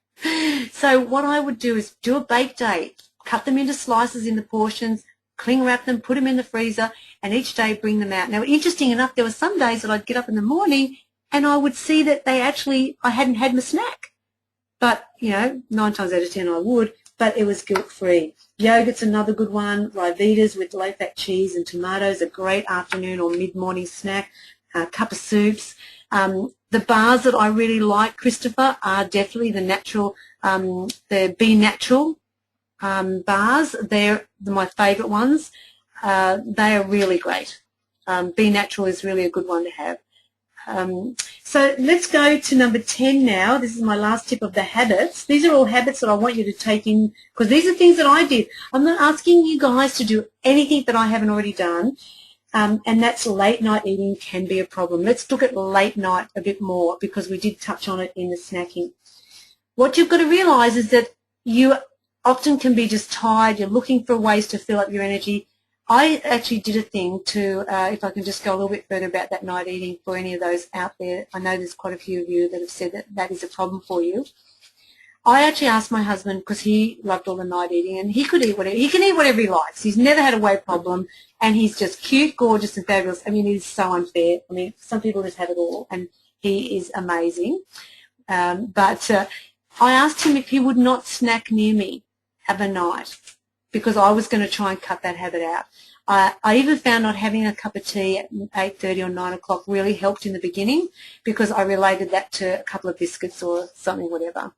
S1: So what I would do is do a bake day, cut them into slices in the portions, cling wrap them, put them in the freezer, and each day bring them out. Now, interesting enough, there were some days that I'd get up in the morning and I would see that I hadn't had my snack. But, 9 times out of 10 I would, but it was guilt-free. Yogurt's another good one. Ryvitas with low-fat cheese and tomatoes, a great afternoon or mid-morning snack. A cup of soups. The bars that I really like, Christopher, are definitely the natural, the Be Natural bars. They're my favourite ones. They are really great. Be Natural is really a good one to have. So let's go to number 10 now. This is my last tip of the habits. These are all habits that I want you to take in because these are things that I did. I'm not asking you guys to do anything that I haven't already done, and that's late night eating can be a problem. Let's look at late night a bit more because we did touch on it in the snacking. What you've got to realise is that you often can be just tired. You're looking for ways to fill up your energy. I actually did a thing to, if I can just go a little bit further about that night eating for any of those out there. I know there's quite a few of you that have said that that is a problem for you. I actually asked my husband, because he loved all the night eating, and he could eat whatever. He can eat whatever he likes. He's never had a weight problem, and he's just cute, gorgeous, and fabulous. I mean, he's so unfair. I mean, some people just have it all, and he is amazing. But I asked him if he would not snack near me of a night, because I was going to try and cut that habit out. I even found not having a cup of tea at 8:30 or 9 o'clock really helped in the beginning because I related that to a couple of biscuits or something, whatever.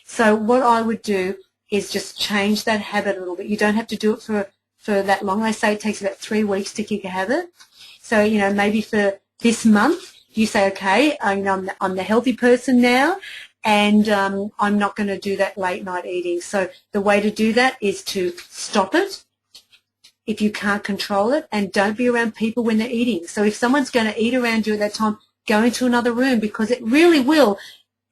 S1: So what I would do is just change that habit a little bit. You don't have to do it for that long. They say it takes about 3 weeks to kick a habit. So, maybe for this month you say, okay, I'm the healthy person now, and I'm not going to do that late night eating. So the way to do that is to stop it if you can't control it, and don't be around people when they're eating. So if someone's going to eat around you at that time, go into another room because it really will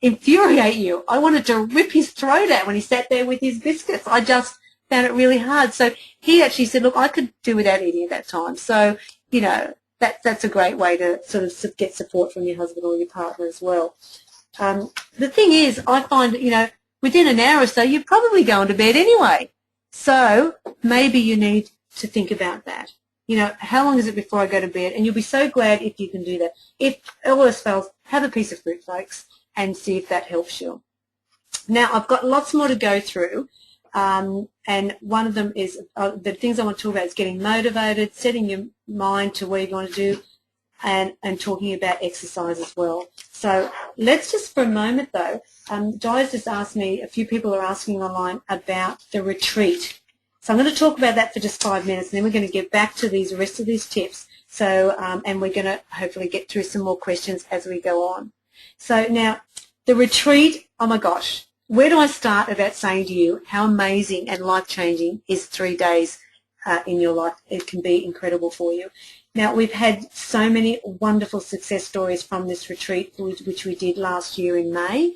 S1: infuriate you. I wanted to rip his throat out when he sat there with his biscuits. I just found it really hard. So he actually said, look, I could do without eating at that time. So, you know, that's a great way to sort of get support from your husband or your partner as well. The thing is, I find that, you know, within an hour or so, you're probably going to bed anyway. So maybe you need to think about that. You know, how long is it before I go to bed? And you'll be so glad if you can do that. If all else fails, have a piece of fruit flakes and see if that helps you. Now, I've got lots more to go through, and one of them is the things I want to talk about is getting motivated, setting your mind to where you want to do, and talking about exercise as well. So let's just for a moment, though, Di's just asked me, a few people are asking online about the retreat. So I'm going to talk about that for just 5 minutes, and then we're going to get back to the rest of these tips. So, and we're going to hopefully get through some more questions as we go on. So now, the retreat, oh my gosh, where do I start about saying to you how amazing and life-changing is 3 days in your life? It can be incredible for you. Now, we've had so many wonderful success stories from this retreat, which we did last year in May.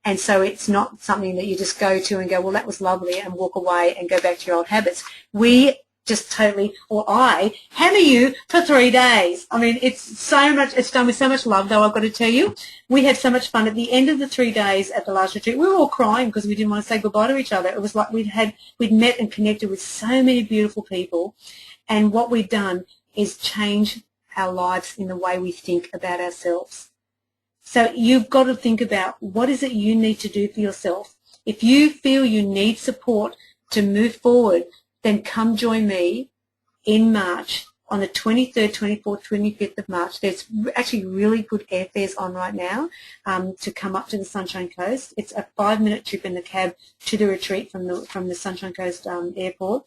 S1: And so it's not something that you just go to and go, well, that was lovely, and walk away and go back to your old habits. We just totally, or I, hammer you for 3 days. I mean, it's so much, it's done with so much love, though, I've got to tell you. We had so much fun. At the end of the 3 days at the last retreat, we were all crying because we didn't want to say goodbye to each other. It was like we'd met and connected with so many beautiful people, and what we've done is change our lives in the way we think about ourselves. So you've got to think about what is it you need to do for yourself. If you feel you need support to move forward, then come join me in March on the 23rd, 24th, 25th of March. There's actually really good airfares on right now to come up to the Sunshine Coast. It's a 5-minute trip in the cab to the retreat from the Sunshine Coast airport.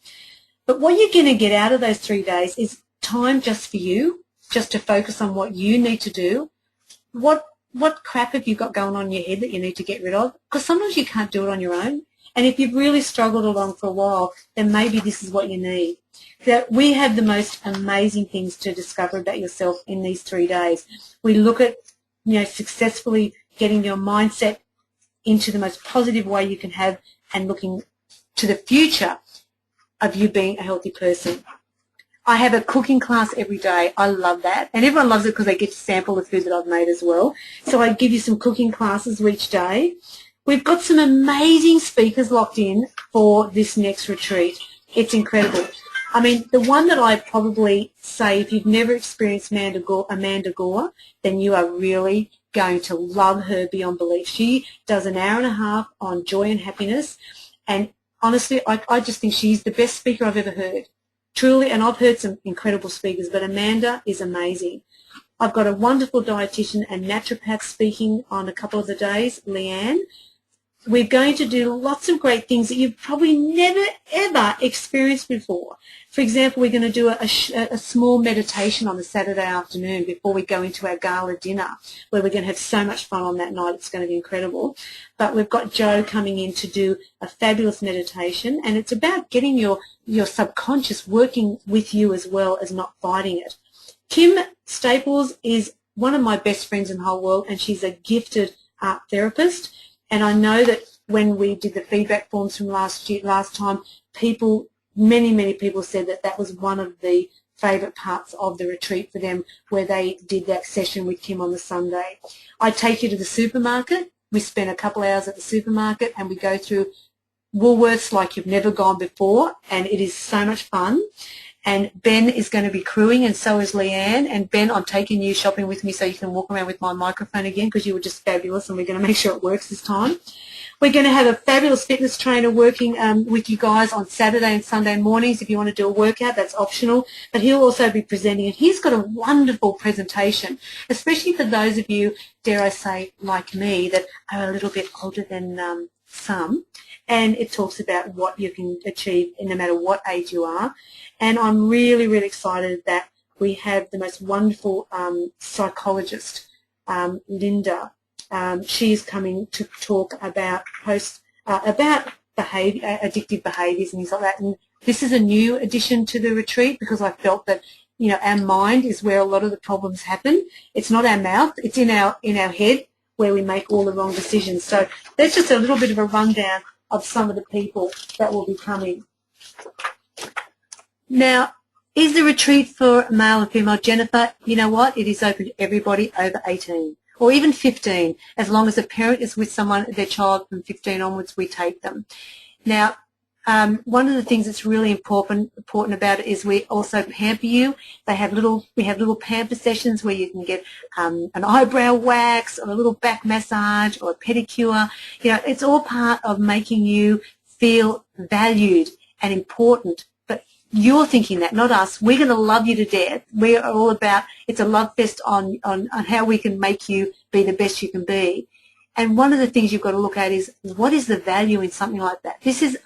S1: But what you're going to get out of those 3 days is time just for you, just to focus on what you need to do. What crap have you got going on in your head that you need to get rid of? Because sometimes you can't do it on your own. And if you've really struggled along for a while, then maybe this is what you need. That we have the most amazing things to discover about yourself in these 3 days. We look at, you know, successfully getting your mindset into the most positive way you can have and looking to the future of you being a healthy person. I have a cooking class every day. I love that. And everyone loves it because they get to sample the food that I've made as well. So I give you some cooking classes each day. We've got some amazing speakers locked in for this next retreat. It's incredible. I mean, the one that I probably say, if you've never experienced Amanda Gore, then you are really going to love her beyond belief. She does an hour and a half on joy and happiness. And honestly, I just think she's the best speaker I've ever heard. Truly, and I've heard some incredible speakers, but Amanda is amazing. I've got a wonderful dietitian and naturopath speaking on a couple of the days, Leanne. We're going to do lots of great things that you've probably never, ever experienced before. For example, we're going to do a small meditation on a Saturday afternoon before we go into our gala dinner, where we're going to have so much fun on that night. It's going to be incredible. But we've got Joe coming in to do a fabulous meditation, and it's about getting your subconscious working with you as well as not fighting it. Kim Staples is one of my best friends in the whole world, and she's a gifted art therapist. And I know that when we did the feedback forms from last time, many people said that that was one of the favourite parts of the retreat for them, where they did that session with Kim on the Sunday. I take you to the supermarket. We spend a couple hours at the supermarket, and we go through Woolworths like you've never gone before, and it is so much fun. And Ben is going to be crewing, and so is Leanne. And Ben, I'm taking you shopping with me so you can walk around with my microphone again, because you were just fabulous, and we're going to make sure it works this time. We're going to have a fabulous fitness trainer working with you guys on Saturday and Sunday mornings. If you want to do a workout, that's optional. But he'll also be presenting, and he's got a wonderful presentation, especially for those of you, dare I say, like me, that are a little bit older than some. And it talks about what you can achieve no matter what age you are. And I'm really, really excited that we have the most wonderful psychologist, Linda. She's coming to talk about addictive behaviours and things like that. And this is a new addition to the retreat, because I felt that, you know, our mind is where a lot of the problems happen. It's not our mouth; it's in our head where we make all the wrong decisions. So that's just a little bit of a rundown of some of the people that will be coming. Now, is the retreat for male and female? Jennifer, you know what? It is open to everybody over 18 or even 15. As long as a parent is with someone, their child from 15 onwards, we take them. Now, one of the things that's really important about it is we also pamper you. We have little pamper sessions where you can get an eyebrow wax or a little back massage or a pedicure. You know, it's all part of making you feel valued and important. But you're thinking that, not us. We're going to love you to death. We are all about, it's a love fest on how we can make you be the best you can be. And one of the things you've got to look at is, what is the value in something like that? This is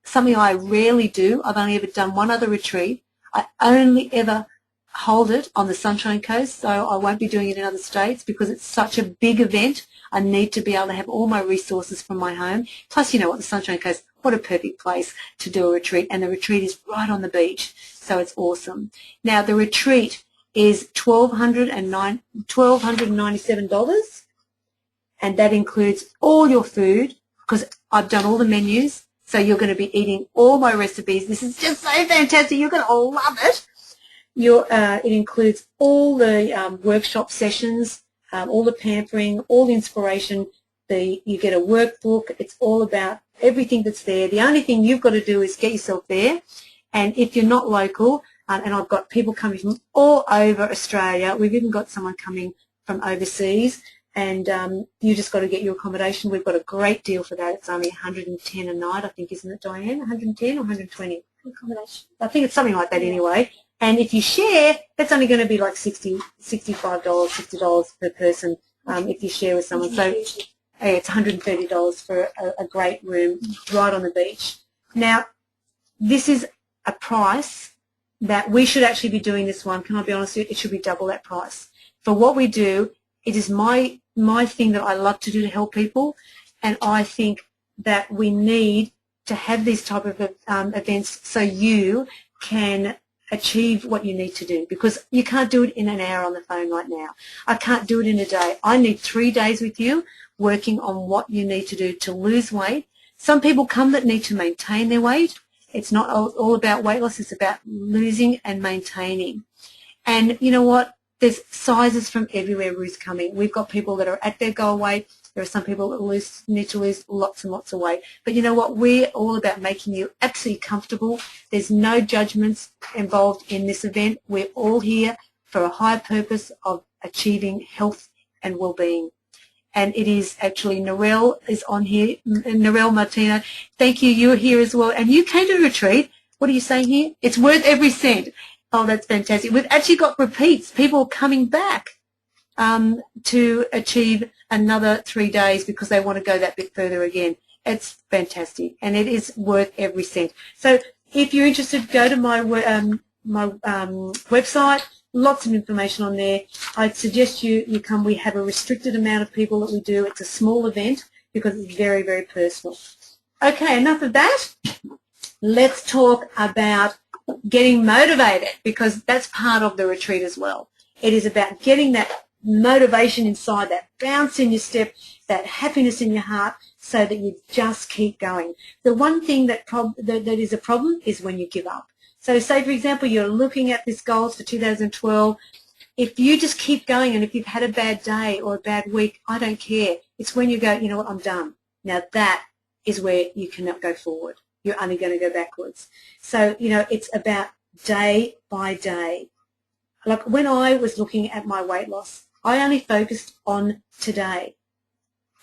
S1: something I rarely do. I've only ever done one other retreat. I only ever hold it on the Sunshine Coast, so I won't be doing it in other states because it's such a big event. I need to be able to have all my resources from my home. Plus, you know what, the Sunshine Coast, what a perfect place to do a retreat, and the retreat is right on the beach, so it's awesome. Now, the retreat is $1,297, and that includes all your food, because I've done all the menus. So you're going to be eating all my recipes. This is just so fantastic. You're going to love it. It includes all the workshop sessions, all the pampering, all the inspiration. You get a workbook. It's all about everything that's there. The only thing you've got to do is get yourself there. And if you're not local, and I've got people coming from all over Australia. We've even got someone coming from overseas. And you just got to get your accommodation. We've got a great deal for that. It's only $110 a night, I think, isn't it, Diane? 110 or 120? Accommodation. I think it's something like that anyway. And if you share, that's only going to be like $65, $60 per person if you share with someone. So it's $130 for a great room right on the beach. Now, this is a price that we should actually be doing this one. Can I be honest with you? It should be double that price. For what we do, it is my thing that I love to do to help people, and I think that we need to have these type of events so you can achieve what you need to do, because you can't do it in an hour on the phone right now. I can't do it in a day. I need 3 days with you working on what you need to do to lose weight. Some people come that need to maintain their weight. It's not all about weight loss. It's about losing and maintaining. And you know what? There's sizes from everywhere, Ruth, coming. We've got people that are at their goal weight. There are some people that need to lose lots and lots of weight. But you know what? We're all about making you absolutely comfortable. There's no judgments involved in this event. We're all here for a higher purpose of achieving health and well-being. And it is actually, Narelle is on here. Narelle Martino, thank you. You're here as well. And you came to a retreat. What are you saying here? It's worth every cent. Oh, that's fantastic. We've actually got repeats, people coming back to achieve another 3 days because they want to go that bit further again. It's fantastic, and it is worth every cent. So if you're interested, go to my website. Lots of information on there. I'd suggest you come. We have a restricted amount of people that we do. It's a small event because it's very, very personal. Okay, enough of that. Let's talk about getting motivated, because that's part of the retreat as well. It is about getting that motivation inside, that bounce in your step, that happiness in your heart, so that you just keep going. The one thing that is a problem is when you give up. So say, for example, you're looking at this goals for 2012. If you just keep going, and if you've had a bad day or a bad week, I don't care. It's when you go, you know what, I'm done. Now that is where you cannot go forward. You're only going to go backwards. So, you know, it's about day by day. Like when I was looking at my weight loss, I only focused on today.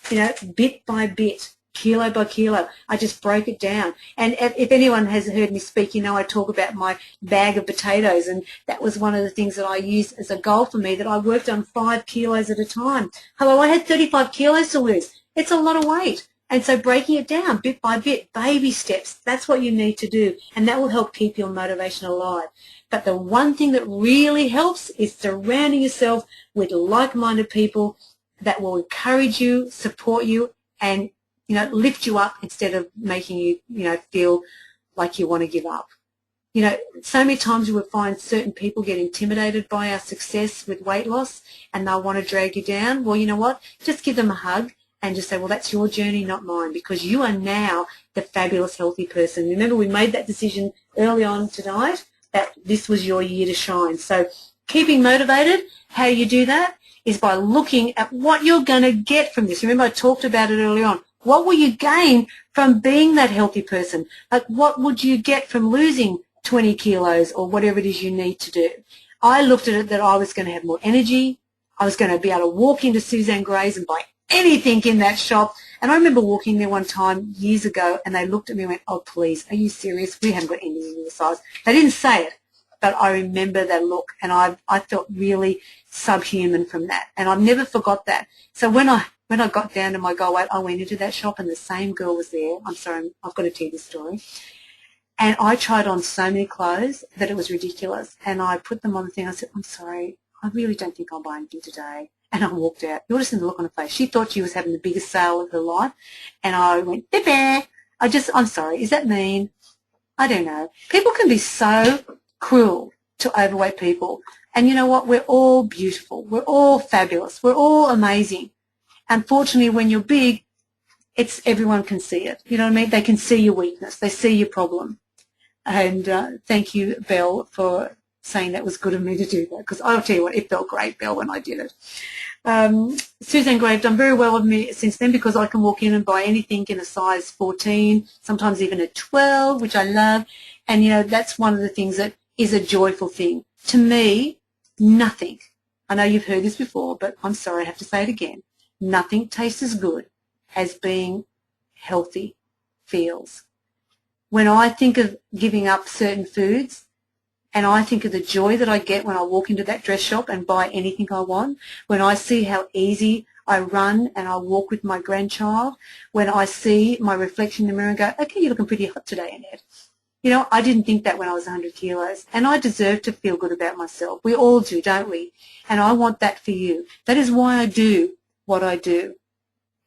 S1: You know, bit by bit, kilo by kilo. I just broke it down. And if anyone has heard me speak, you know I talk about my bag of potatoes, and that was one of the things that I used as a goal for me, that I worked on 5 kilos at a time. Hello, I had 35 kilos to lose. It's a lot of weight. And so breaking it down bit by bit, baby steps, that's what you need to do, and that will help keep your motivation alive. But the one thing that really helps is surrounding yourself with like-minded people that will encourage you, support you, and, you know, lift you up instead of making you, you know, feel like you want to give up. You know, so many times you will find certain people get intimidated by our success with weight loss, and they'll want to drag you down. Well, you know what? Just give them a hug and just say, well, that's your journey, not mine, because you are now the fabulous, healthy person. Remember, we made that decision early on tonight that this was your year to shine. So keeping motivated, how you do that is by looking at what you're going to get from this. Remember, I talked about it early on. What will you gain from being that healthy person? Like, what would you get from losing 20 kilos or whatever it is you need to do? I looked at it that I was going to have more energy. I was going to be able to walk into Suzanne Gray's and buy anything in that shop. And I remember walking there one time years ago, and they looked at me and went, oh, please, are you serious? We haven't got anything in your size. They didn't say it, but I remember that look, and I felt really subhuman from that. And I've never forgot that. So when I got down to my goal weight, I went into that shop, and the same girl was there. I'm sorry, I've got to tell you this story. And I tried on so many clothes that it was ridiculous. And I put them on the thing. I said, I'm sorry, I really don't think I'll buy anything today. And I walked out. You ought to see the look on her face. She thought she was having the biggest sale of her life. And I went, beh. I'm sorry, is that mean? I don't know. People can be so cruel to overweight people. And you know what? We're all beautiful. We're all fabulous. We're all amazing. Unfortunately, when you're big, everyone can see it. You know what I mean? They can see your weakness. They see your problem. And thank you, Belle, for saying that was good of me to do that, because I'll tell you what, it felt great, Belle, when I did it. Suzanne Gray have done very well with me since then, because I can walk in and buy anything in a size 14, sometimes even a 12, which I love. And, you know, that's one of the things that is a joyful thing. To me, nothing, I know you've heard this before, but I'm sorry, I have to say it again, nothing tastes as good as being healthy feels. When I think of giving up certain foods, and I think of the joy that I get when I walk into that dress shop and buy anything I want, when I see how easy I run and I walk with my grandchild, when I see my reflection in the mirror and go, okay, you're looking pretty hot today, Annette. You know, I didn't think that when I was 100 kilos, and I deserve to feel good about myself. We all do, don't we? And I want that for you. That is why I do what I do.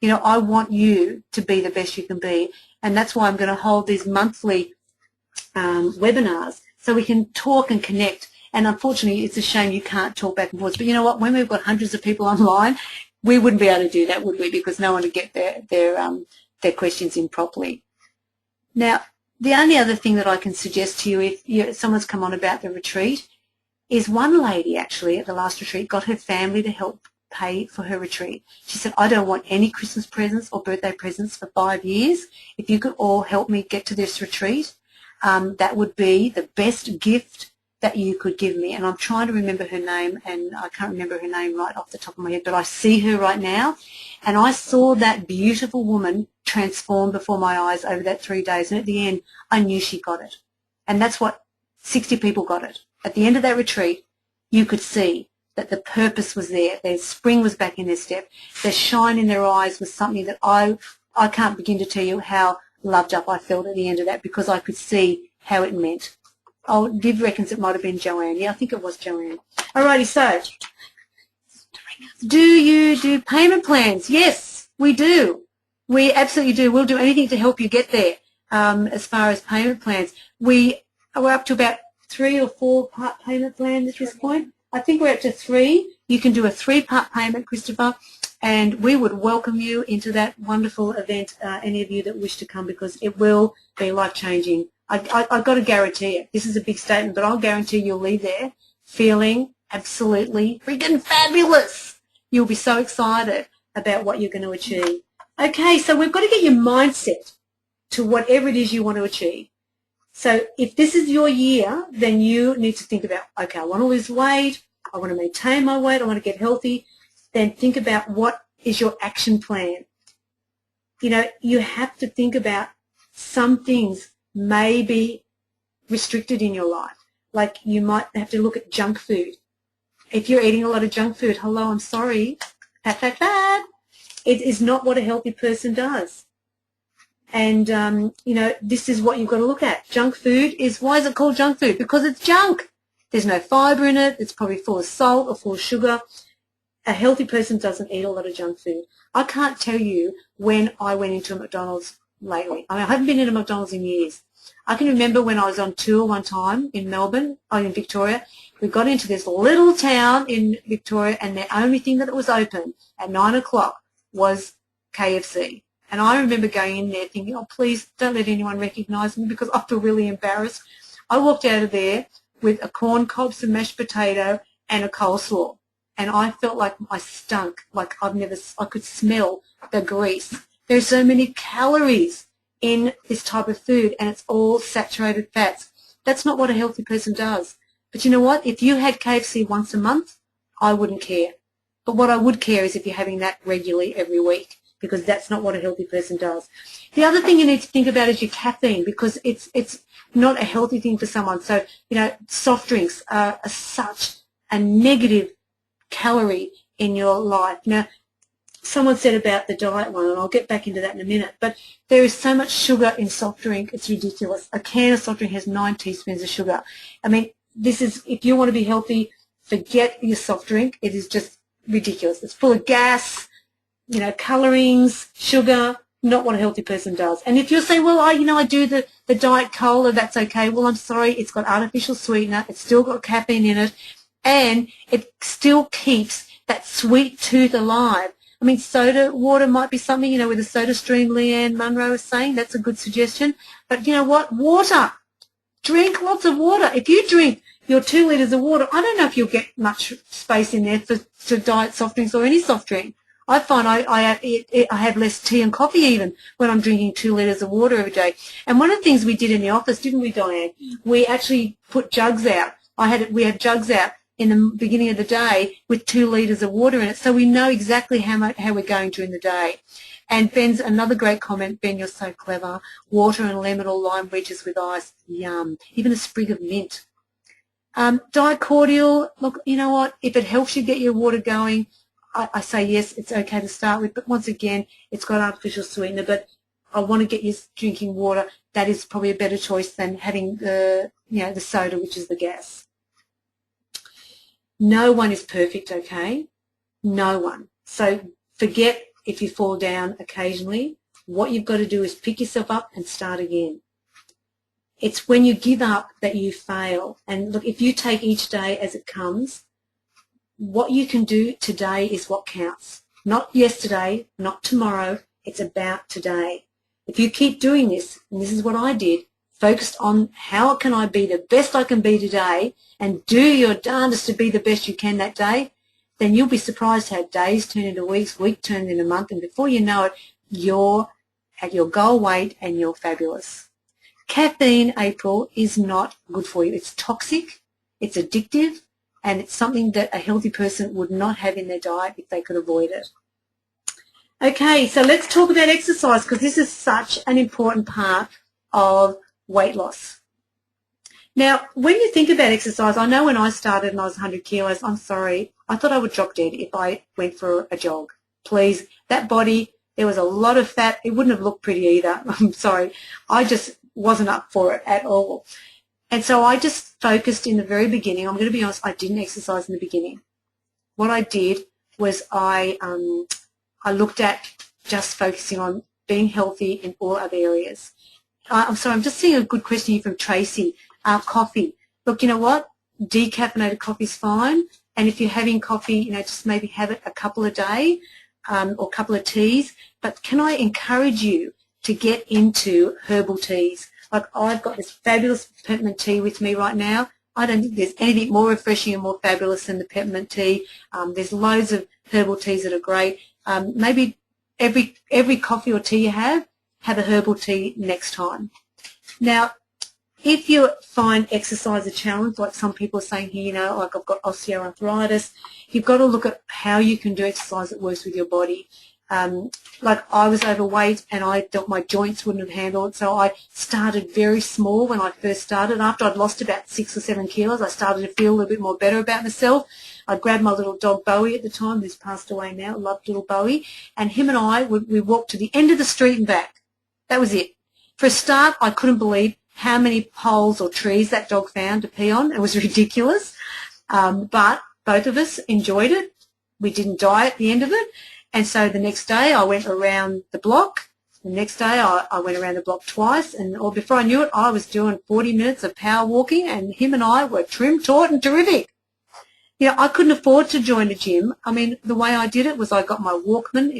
S1: You know, I want you to be the best you can be, and that's why I'm going to hold these monthly webinars so we can talk and connect. And unfortunately, it's a shame you can't talk back and forth. But you know what? When we've got hundreds of people online, we wouldn't be able to do that, would we? Because no one would get their questions in properly. Now, the only other thing that I can suggest to you, if someone's come on about the retreat, is one lady actually at the last retreat got her family to help pay for her retreat. She said, I don't want any Christmas presents or birthday presents for 5 years. If you could all help me get to this retreat, that would be the best gift that you could give me. And I'm trying to remember her name, and I can't remember her name right off the top of my head, but I see her right now, and I saw that beautiful woman transform before my eyes over that 3 days, and at the end I knew she got it. And that's what 60 people got it. At the end of that retreat, you could see that the purpose was there. Their spring was back in their step. Their shine in their eyes was something that I can't begin to tell you how loved up I felt at the end of that, because I could see how it meant. Oh, Viv reckons it might have been Joanne. Yeah, I think it was Joanne. Alrighty, so do you do payment plans? Yes, we do. We absolutely do. We'll do anything to help you get there. As far as payment plans, we're up to about 3 or 4 part payment plan at this point. I think we're up to 3. You can do a 3-part payment, Christopher, and we would welcome you into that wonderful event, any of you that wish to come, because it will be life-changing. I've got to guarantee it. This is a big statement, but I'll guarantee you'll leave there feeling absolutely freaking fabulous. You'll be so excited about what you're going to achieve. Okay, so we've got to get your mindset to whatever it is you want to achieve. So if this is your year, then you need to think about, okay, I want to lose weight, I want to maintain my weight, I want to get healthy. Then think about what is your action plan. You know, you have to think about some things may be restricted in your life. Like you might have to look at junk food. If you're eating a lot of junk food, hello, I'm sorry, bad. It is not what a healthy person does. And, you know, this is what you've got to look at. Junk food is, why is it called junk food? Because it's junk. There's no fibre in it. It's probably full of salt or full of sugar. A healthy person doesn't eat a lot of junk food. I can't tell you when I went into a McDonald's lately. I mean, I haven't been in a McDonald's in years. I can remember when I was on tour one time in Melbourne, in Victoria. We got into this little town in Victoria, and the only thing that was open at 9 o'clock was KFC. And I remember going in there thinking, oh, please don't let anyone recognise me because I feel really embarrassed. I walked out of there with a corn cob, some mashed potato, and a coleslaw. And I felt like I stunk, like I could smell the grease. There's so many calories in this type of food, and it's all saturated fats. That's not what a healthy person does. But you know what? If you had KFC once a month, I wouldn't care. But what I would care is if you're having that regularly every week, because that's not what a healthy person does. The other thing you need to think about is your caffeine, because it's not a healthy thing for someone. So, soft drinks are such a negative calorie in your life. Now, someone said about the diet one, and I'll get back into that in a minute, but there is so much sugar in soft drink, it's ridiculous. A can of soft drink has 9 teaspoons of sugar. I mean, if you want to be healthy, forget your soft drink. It is just ridiculous. It's full of gas, colorings, sugar, not what a healthy person does. And if you're saying, well, I do the diet cola, that's okay. Well, I'm sorry, it's got artificial sweetener, it's still got caffeine in it, and it still keeps that sweet tooth alive. I mean, soda water might be something, with the soda stream Leanne Munro is saying, that's a good suggestion. But you know what? Water. Drink lots of water. If you drink your 2 litres of water, I don't know if you'll get much space in there for diet soft drinks or any soft drink. I find I have less tea and coffee even when I'm drinking 2 litres of water every day. And one of the things we did in the office, didn't we, Diane? We actually put jugs out. We had jugs out in the beginning of the day with 2 litres of water in it, so we know exactly how we're going during the day. And Ben's another great comment. Ben, you're so clever. Water and lemon or lime wedges with ice, yum. Even a sprig of mint. Diet cordial. Look, you know what? If it helps you get your water going, I say yes, it's okay to start with, but once again, it's got artificial sweetener, but I want to get you drinking water. That is probably a better choice than having the soda, which is the gas. No one is perfect, okay? No one. So forget if you fall down occasionally. What you've got to do is pick yourself up and start again. It's when you give up that you fail. And look, if you take each day as it comes, what you can do today is what counts. Not yesterday, not tomorrow. It's about today. If you keep doing this, and this is what I did, focused on how can I be the best I can be today and do your darndest to be the best you can that day, then you'll be surprised how days turn into weeks, week turns into a month, and before you know it, you're at your goal weight and you're fabulous. Caffeine, April, is not good for you. It's toxic, it's addictive, and it's something that a healthy person would not have in their diet if they could avoid it. Okay, so let's talk about exercise, because this is such an important part of weight loss. Now, when you think about exercise, I know when I started and I was 100 kilos, I'm sorry, I thought I would drop dead if I went for a jog. Please, that body, there was a lot of fat. It wouldn't have looked pretty either. I'm sorry. I just wasn't up for it at all. And so I just focused in the very beginning. I'm going to be honest, I didn't exercise in the beginning. What I did was I looked at just focusing on being healthy in all other areas. I'm sorry, I'm just seeing a good question here from Tracy. Coffee. Look, you know what? Decaffeinated coffee is fine. And if you're having coffee, just maybe have it a couple a day or a couple of teas. But can I encourage you to get into herbal teas? Like I've got this fabulous peppermint tea with me right now. I don't think there's anything more refreshing and more fabulous than the peppermint tea. There's loads of herbal teas that are great. Maybe every coffee or tea you have a herbal tea next time. Now, if you find exercise a challenge, like some people are saying here, like I've got osteoarthritis, you've got to look at how you can do exercise that works with your body. Like I was overweight and I thought my joints wouldn't have handled it, so I started very small when I first started. After I'd lost about 6 or 7 kilos, I started to feel a little bit more better about myself. I grabbed my little dog Bowie at the time, who's passed away now, loved little Bowie, and him and I, we walked to the end of the street and back. That was it. For a start, I couldn't believe how many poles or trees that dog found to pee on. It was ridiculous. But both of us enjoyed it. We didn't die at the end of it. And so the next day I went around the block. The next day I went around the block twice. Or before I knew it, I was doing 40 minutes of power walking, and him and I were trim, taut and terrific. I couldn't afford to join a gym. I mean, the way I did it was I got my Walkman,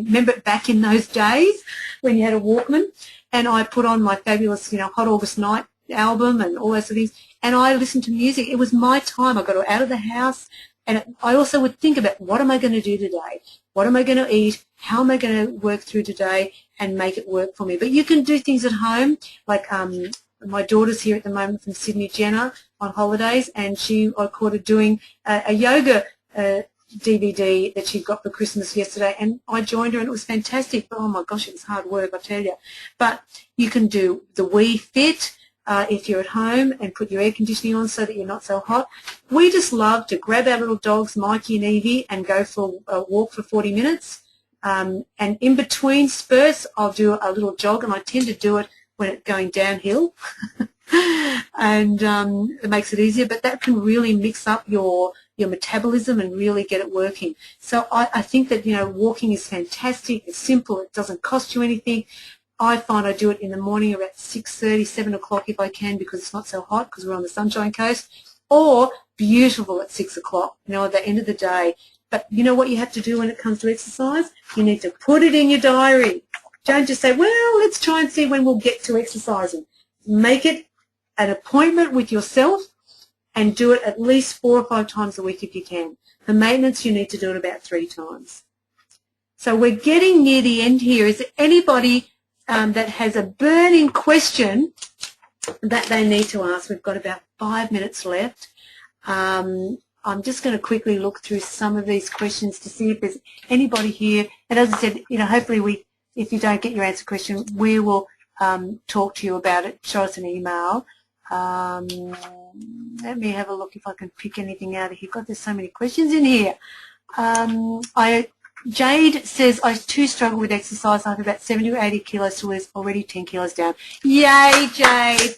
S1: remember back in those days when you had a Walkman, and I put on my fabulous, Hot August Night album and all those sort of things, and I listened to music. It was my time. I got out of the house, and I also would think about, what am I going to do today? What am I going to eat? How am I going to work through today and make it work for me? But you can do things at home, like my daughter's here at the moment from Sydney, Jenna, on holidays, and I caught her doing a yoga DVD that she got for Christmas yesterday, and I joined her, and it was fantastic. But, oh my gosh, it was hard work, I tell you. But you can do the Wii Fit if you're at home, and put your air conditioning on so that you're not so hot. We just love to grab our little dogs, Mikey and Evie, and go for a walk for 40 minutes. And in between spurts, I'll do a little jog, and I tend to do it when it's going downhill. And it makes it easier, but that can really mix up your metabolism and really get it working. So I think that, walking is fantastic. It's simple. It doesn't cost you anything. I find I do it in the morning around 6:30, 7 o'clock if I can, because it's not so hot because we're on the Sunshine Coast, or beautiful at 6 o'clock, at the end of the day. But you know what you have to do when it comes to exercise? You need to put it in your diary. Don't just say, well, let's try and see when we'll get to exercising. Make it an appointment with yourself and do it at least 4 or 5 times a week if you can. For maintenance, you need to do it about 3 times. So we're getting near the end here. Is there anybody that has a burning question that they need to ask? We've got about 5 minutes left. I'm just going to quickly look through some of these questions to see if there's anybody here. And as I said, hopefully if you don't get your answer question, we will talk to you about it. Show us an email. Let me have a look if I can pick anything out of here. God, there's so many questions in here. Jade says, I too struggle with exercise. I have about 70 or 80 kilos to lose, already 10 kilos down. Yay, Jade.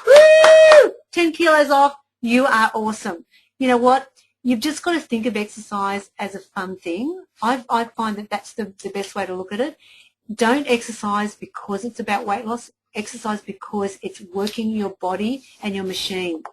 S1: Woo! 10 kilos off. You are awesome. You know what? You've just got to think of exercise as a fun thing. I find that that's the best way to look at it. Don't exercise because it's about weight loss. Exercise because it's working your body and your machine.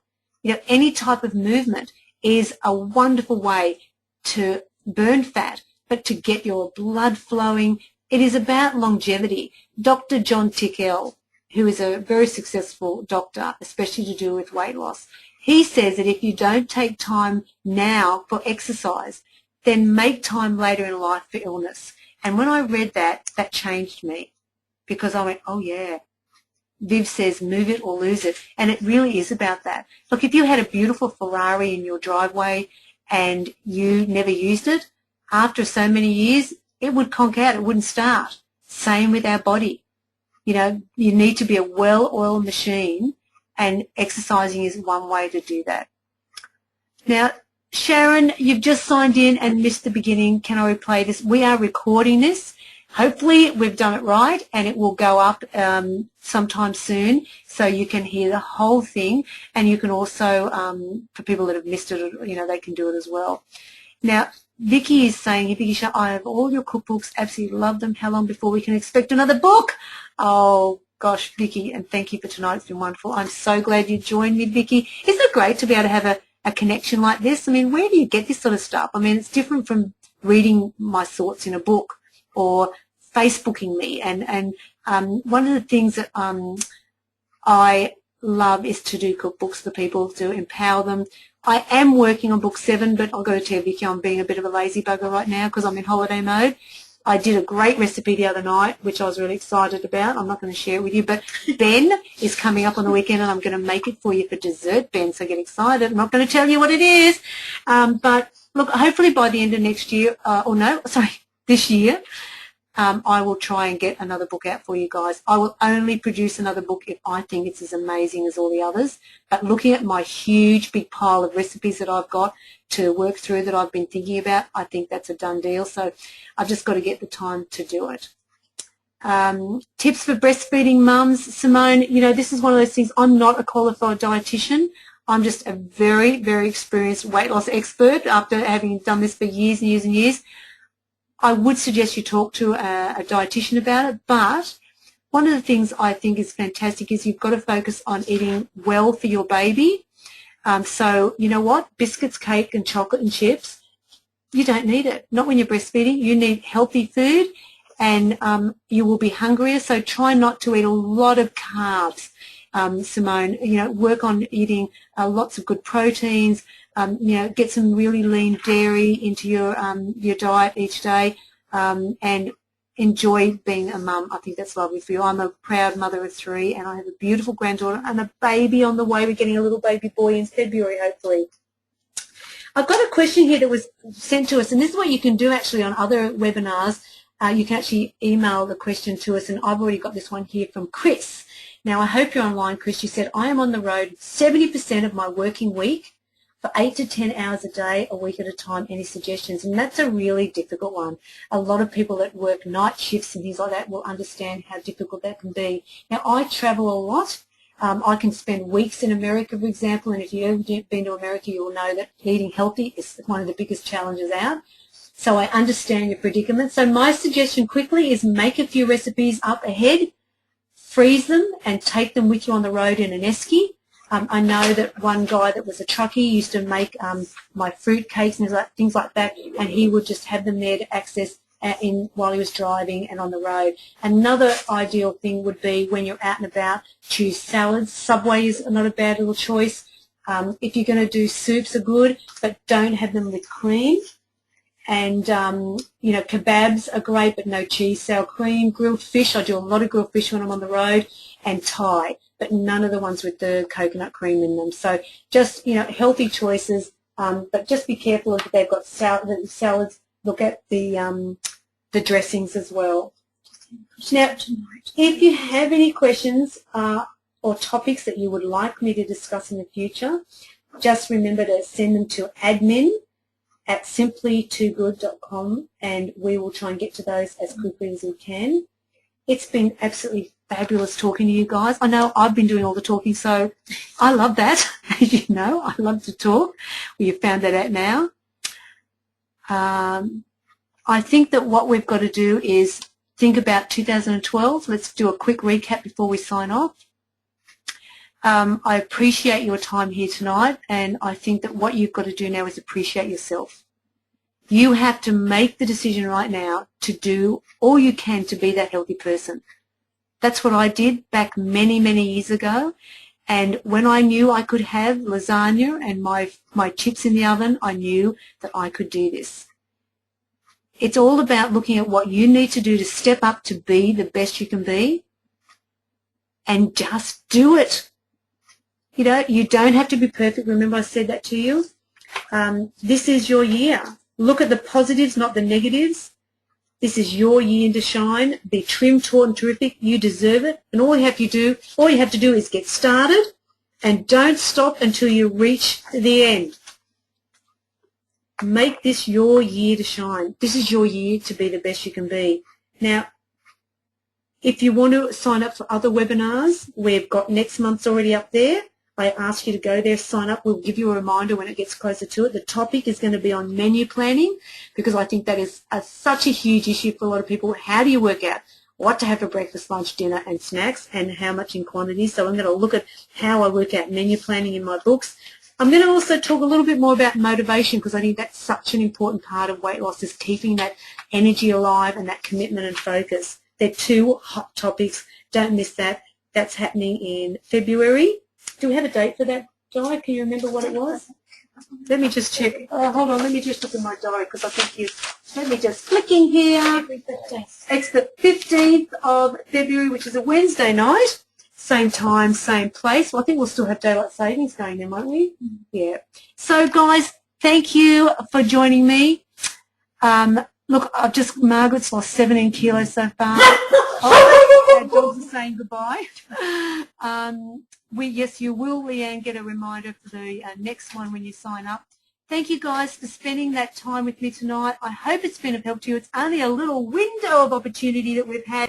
S1: Any type of movement is a wonderful way to burn fat, but to get your blood flowing. It is about longevity. Dr. John Tickell, who is a very successful doctor, especially to do with weight loss, he says that if you don't take time now for exercise, then make time later in life for illness. And when I read that, that changed me, because I went, oh yeah. Viv says, move it or lose it. And it really is about that. Look, if you had a beautiful Ferrari in your driveway and you never used it, after so many years, it would conk out. It wouldn't start. Same with our body. You need to be a well-oiled machine, and exercising is one way to do that. Now, Sharon, you've just signed in and missed the beginning. Can I replay this? We are recording this. Hopefully we've done it right, and it will go up sometime soon, so you can hear the whole thing, and you can also, for people that have missed it, they can do it as well. Now, Vicky is saying, Vicky, I have all your cookbooks, absolutely love them. How long before we can expect another book? Oh, gosh, Vicky, and thank you for tonight. It's been wonderful. I'm so glad you joined me, Vicky. Isn't it great to be able to have a connection like this? I mean, where do you get this sort of stuff? I mean, it's different from reading my thoughts in a book or Facebooking me. And one of the things that I love is to do cookbooks for people, to empower them. I am working on book 7, but I've got to tell you, Vicky, I'm being a bit of a lazy bugger right now because I'm in holiday mode. I did a great recipe the other night, which I was really excited about. I'm not going to share it with you, but Ben is coming up on the weekend, and I'm going to make it for you for dessert, Ben, so get excited. I'm not going to tell you what it is. But, look, hopefully by the end of next year, this year, I will try and get another book out for you guys. I will only produce another book if I think it's as amazing as all the others. But looking at my huge big pile of recipes that I've got to work through that I've been thinking about, I think that's a done deal. So I've just got to get the time to do it. Tips for breastfeeding mums. Simone, this is one of those things. I'm not a qualified dietitian. I'm just a very, very experienced weight loss expert after having done this for years and years and years. I would suggest you talk to a dietitian about it, but one of the things I think is fantastic is you've got to focus on eating well for your baby. So you know what? Biscuits, cake, and chocolate and chips, you don't need it. Not when you're breastfeeding. You need healthy food, and you will be hungrier. So try not to eat a lot of carbs, Simone. You know, work on eating lots of good proteins. You know, get some really lean dairy into your diet each day, and enjoy being a mum. I think that's lovely for you. I'm a proud mother of 3, and I have a beautiful granddaughter and a baby on the way. We're getting a little baby boy in February, hopefully. I've got a question here that was sent to us, and this is what you can do actually on other webinars. You can actually email the question to us, and I've already got this one here from Chris. Now, I hope you're online, Chris. She said, I am on the road 70% of my working week for 8 to 10 hours a day, a week at a time. Any suggestions? And that's a really difficult one. A lot of people that work night shifts and things like that will understand how difficult that can be. Now, I travel a lot. I can spend weeks in America, for example, and if you've ever been to America, you will know that eating healthy is one of the biggest challenges out. So I understand your predicament. So my suggestion quickly is make a few recipes up ahead, freeze them, and take them with you on the road in an esky. I know that one guy that was a truckie used to make my fruit cakes and things like that, and he would just have them there to access while he was driving and on the road. Another ideal thing would be when you're out and about, choose salads. Subway is not a bad little choice. If you're going to do soups are good, but don't have them with cream. And, you know, kebabs are great, but no cheese, sour cream, grilled fish. I do a lot of grilled fish when I'm on the road, and Thai, but none of the ones with the coconut cream in them. So just, you know, healthy choices, but just be careful if they've got salads. Look at the dressings as well. Now, if you have any questions or topics that you would like me to discuss in the future, just remember to send them to admin@symplytoogood.com, and we will try and get to those as quickly as we can. It's been absolutely fabulous talking to you guys. I know I've been doing all the talking, so I love that. As you know, I love to talk. Well, you've found that out now. I think that what we've got to do is think about 2012. Let's do a quick recap before we sign off. I appreciate your time here tonight, and I think that what you've got to do now is appreciate yourself. You have to make the decision right now to do all you can to be that healthy person. That's what I did back many, many years ago, and when I knew I could have lasagna and my chips in the oven, I knew that I could do this. It's all about looking at what you need to do to step up to be the best you can be, and just do it. You know, you don't have to be perfect. Remember I said that to you? This is your year. Look at the positives, not the negatives. This is your year to shine. Be trim, taut, and terrific. You deserve it. And all you have to do is get started, and don't stop until you reach the end. Make this your year to shine. This is your year to be the best you can be. Now, if you want to sign up for other webinars, we've got next month's already up there. I ask you to go there, sign up. We'll give you a reminder when it gets closer to it. The topic is going to be on menu planning, because I think that is such a huge issue for a lot of people. How do you work out what to have for breakfast, lunch, dinner, and snacks, and how much in quantity? So I'm going to look at how I work out menu planning in my books. I'm going to also talk a little bit more about motivation, because I think that's such an important part of weight loss, is keeping that energy alive and that commitment and focus. They're 2 hot topics. Don't miss that. That's happening in February. Do we have a date for that, Di? Can you remember what it was? Let me just check. Oh, hold on. Let me just look at my diary, because I think you... Let me just flick in here. It's the 15th of February, which is a Wednesday night. Same time, same place. Well, I think we'll still have daylight savings going then, won't we? Yeah. So, guys, thank you for joining me. Look, Margaret's lost 17 kilos so far. Our dogs are saying goodbye. Yes, you will, Leanne, get a reminder for the next one when you sign up. Thank you, guys, for spending that time with me tonight. I hope it's been of help to you. It's only a little window of opportunity that we've had.